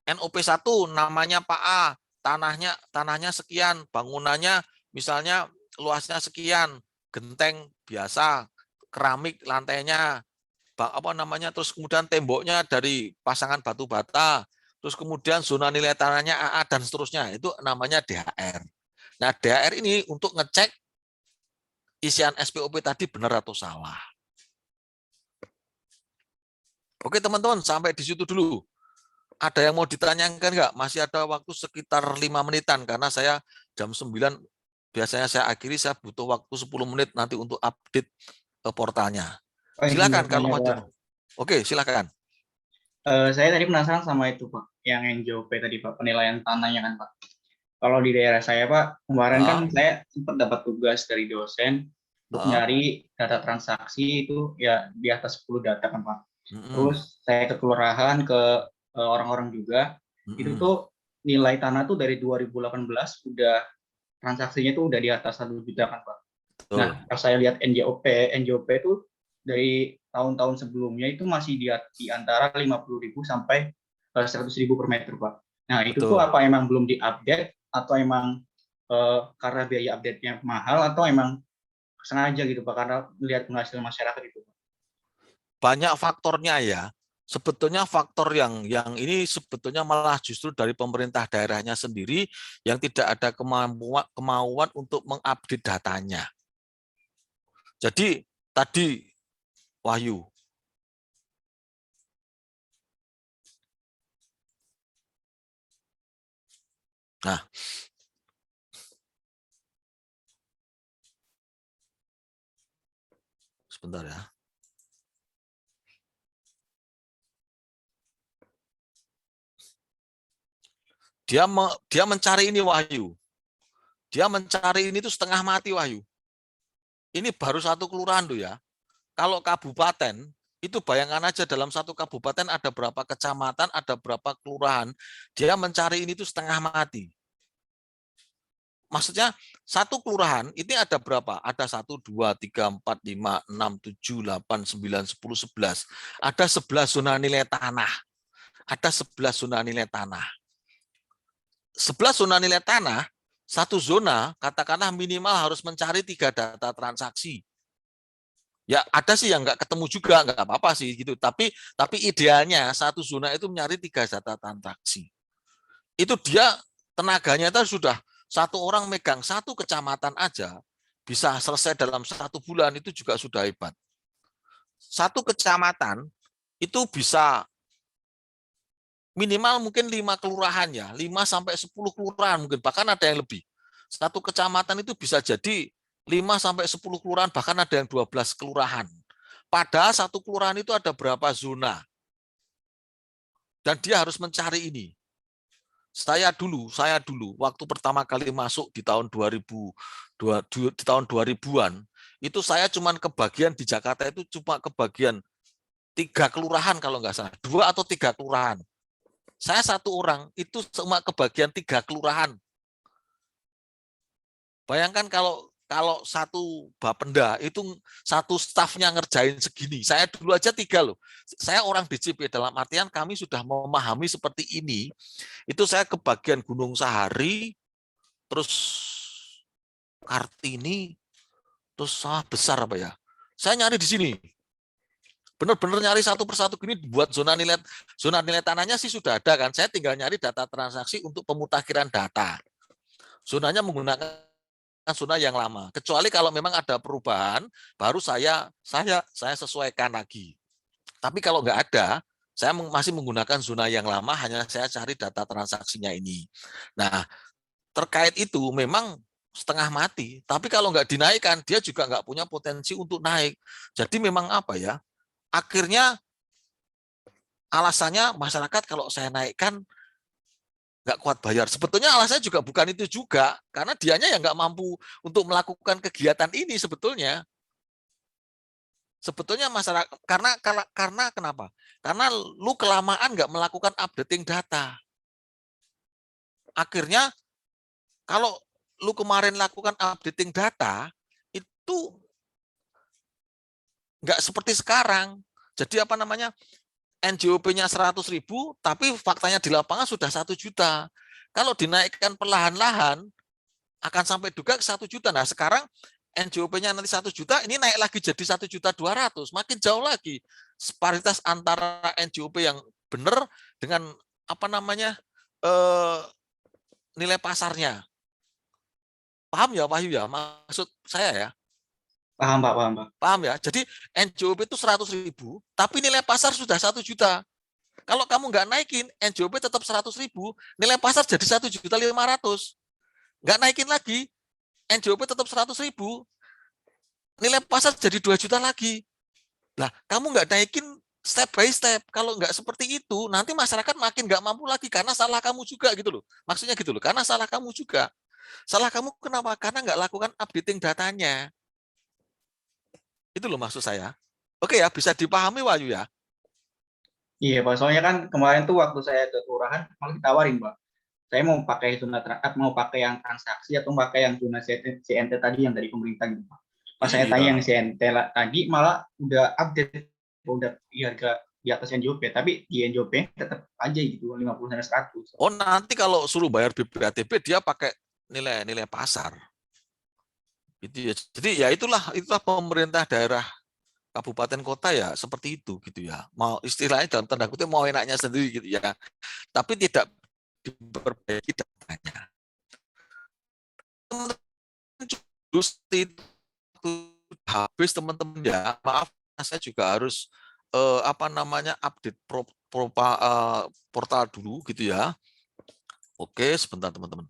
NOP 1 namanya Pak A, tanahnya sekian, bangunannya misalnya luasnya sekian, genteng biasa, keramik lantainya, terus kemudian temboknya dari pasangan batu bata, terus kemudian zona nilai tanahnya AA dan seterusnya, itu namanya DHR. Nah, DHR ini untuk ngecek isian SPOP tadi benar atau salah. Oke teman-teman, sampai di situ dulu. Ada yang mau ditanyakan nggak? Masih ada waktu sekitar 5 menitan, karena saya jam 9 biasanya saya akhiri, saya butuh waktu 10 menit nanti untuk update portalnya. Silakan kalau mau. Oke, silakan. Saya tadi penasaran sama itu Pak, yang NJOP tadi Pak, penilaian tanahnya kan Pak. Kalau di daerah saya Pak, kemarin kan saya sempat dapat tugas dari dosen untuk nyari data transaksi itu ya di atas 10 data kan Pak. Terus saya ke kelurahan, ke orang-orang juga, itu tuh nilai tanah tuh dari 2018 udah transaksinya tuh udah di atas 1 juta kan Pak. Nah, pas saya lihat NJOP itu dari tahun-tahun sebelumnya itu masih di antara 50.000 sampai 100.000 per meter Pak. Nah, itu tuh apa emang belum diupdate atau emang karena biaya update-nya mahal atau emang sengaja gitu Pak, karena melihat penghasilan masyarakat itu Pak? Banyak faktornya ya. Sebetulnya faktor yang ini sebetulnya malah justru dari pemerintah daerahnya sendiri yang tidak ada kemauan untuk mengupdate datanya. Jadi tadi Wahyu, nah sebentar ya. Dia mencari ini Wahyu. Dia mencari ini tuh setengah mati Wahyu. Ini baru satu kelurahan tuh ya. Kalau kabupaten, itu bayangkan aja dalam satu kabupaten ada berapa kecamatan, ada berapa kelurahan. Dia mencari ini tuh setengah mati. Maksudnya satu kelurahan ini ada berapa? Ada 1, 2, 3, 4, 5, 6, 7, 8, 9, 10, 11. Ada 11 zona nilai tanah. ada 11 zona nilai tanah. 11 zona nilai tanah, satu zona katakanlah minimal harus mencari 3 data transaksi. Ya ada sih yang nggak ketemu juga, nggak apa-apa sih gitu. Tapi idealnya satu zona itu mencari 3 data transaksi. Itu dia tenaganya itu sudah satu orang megang satu kecamatan aja bisa selesai dalam 1 bulan, itu juga sudah hebat. Satu kecamatan itu bisa minimal mungkin 5 kelurahan ya, 5 sampai 10 kelurahan mungkin, bahkan ada yang lebih. Satu kecamatan itu bisa jadi 5 sampai 10 kelurahan, bahkan ada yang 12 kelurahan. Padahal satu kelurahan itu ada berapa zona. Dan dia harus mencari ini. Saya dulu waktu pertama kali masuk di tahun 2000-an, itu saya cuman kebagian di Jakarta itu cuma kebagian 3 kelurahan kalau nggak salah, 2 atau 3 kelurahan. Saya satu orang itu cuma kebagian 3 kelurahan. Bayangkan kalau satu Bapenda itu satu stafnya ngerjain segini. Saya dulu aja 3 loh. Saya orang DJP, dalam artian kami sudah memahami seperti ini. Itu saya kebagian Gunung Sahari, terus Kartini, terus Sawah Besar apa ya. Saya nyari di sini. Benar-benar nyari satu persatu gini, buat zona nilai tanahnya sih sudah ada kan. Saya tinggal nyari data transaksi untuk pemutakhiran data. Zonanya menggunakan zona yang lama. Kecuali kalau memang ada perubahan, baru saya sesuaikan lagi. Tapi kalau nggak ada, saya masih menggunakan zona yang lama, hanya saya cari data transaksinya ini. Nah, terkait itu memang setengah mati. Tapi kalau nggak dinaikkan, dia juga nggak punya potensi untuk naik. Jadi memang apa ya? Akhirnya alasannya masyarakat kalau saya naikkan nggak kuat bayar. Sebetulnya alasannya juga bukan itu juga, karena dianya yang nggak mampu untuk melakukan kegiatan ini sebetulnya. Sebetulnya masyarakat karena kenapa? Karena lu kelamaan nggak melakukan updating data. Akhirnya kalau lu kemarin lakukan updating data itu nggak seperti sekarang. Jadi apa namanya? NJOP-nya 100.000, tapi faktanya di lapangan sudah 1 juta. Kalau dinaikkan perlahan-lahan, akan sampai juga ke 1 juta. Nah, sekarang NJOP-nya nanti 1 juta, ini naik lagi jadi 1.200.000, makin jauh lagi. Disparitas antara NJOP yang benar dengan apa namanya nilai pasarnya. Paham ya, Wahyu ya? Maksud saya ya? Paham, Pak, paham, Pak. Paham ya? Jadi NJOP itu 100.000, tapi nilai pasar sudah 1 juta. Kalau kamu nggak naikin, NJOP tetap 100.000, nilai pasar jadi 1.500.000. Nggak naikin lagi, NJOP tetap 100.000, nilai pasar jadi 2 juta lagi. Nah, kamu nggak naikin step by step. Kalau nggak seperti itu, nanti masyarakat makin nggak mampu lagi karena salah kamu juga gitu loh. Maksudnya gitu loh, karena salah kamu juga. Salah kamu kenapa? Karena nggak lakukan updating datanya. Itu loh maksud saya. Oke ya, bisa dipahami Wahyu ya? Iya, Pak. Soalnya kan kemarin tuh waktu saya ke kelurahan malah ditawarin, Pak. Saya mau pakai mau pakai yang transaksi atau pakai yang zona CNT tadi yang dari pemerintah gitu, Pak. Pas saya tanya yang CNT tadi malah udah update, udah harga di atas NJOP, tapi di NJOP tetap aja gitu 50 dan 100. Oh, nanti kalau suruh bayar BPATB dia pakai nilai pasar. Gitu ya. Jadi ya itulah pemerintah daerah kabupaten kota ya seperti itu gitu ya. Mau istilahnya dalam tanda kutip mau enaknya sendiri gitu ya. Tapi tidak diperbaiki datanya. Justru itu habis teman-teman ya. Maaf, saya juga harus update portal dulu gitu ya. Oke, sebentar teman-teman.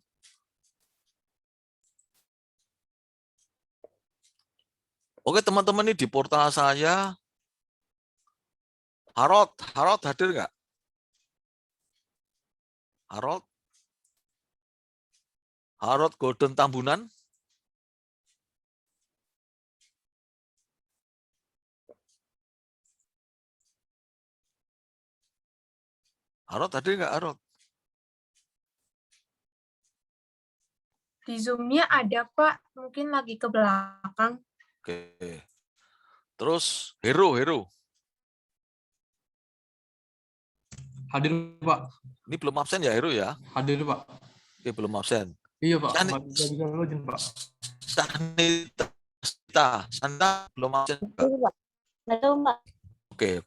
Oke teman-teman, ini di portal saya. Harold hadir nggak? Harold Golden Tambunan. Harold hadir nggak, Harold? Di Zoom-nya ada, Pak. Mungkin lagi ke belakang. Oke. Terus Hero. Hadir, Pak. Ini belum absen ya, Heru ya? Hadir, Pak. Oke, belum absen. Iya, Pak. Nggak bisa login, Pak. Sanita belum absen. Betul, Pak. Oke,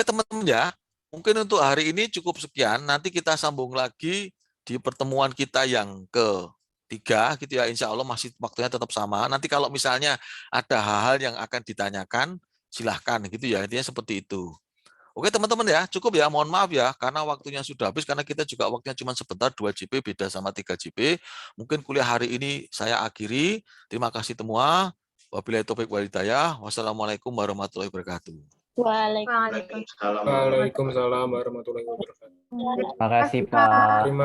teman-teman ya. Mungkin untuk hari ini cukup sekian. Nanti kita sambung lagi di pertemuan kita yang ketiga, gitu ya. Insya Allah masih waktunya tetap sama. Nanti kalau misalnya ada hal-hal yang akan ditanyakan, silahkan, gitu ya. Intinya seperti itu. Oke teman-teman ya, cukup ya. Mohon maaf ya, karena waktunya sudah habis. Karena kita juga waktunya cuma sebentar, 2 JP beda sama 3 JP. Mungkin kuliah hari ini saya akhiri. Terima kasih semua. Wabillahi taufiq wal hidayah. Wassalamualaikum warahmatullahi wabarakatuh. Waalaikumsalam. Waalaikumsalam Waalaikumsalam warahmatullahi wabarakatuh. Terima kasih, Pak. Terima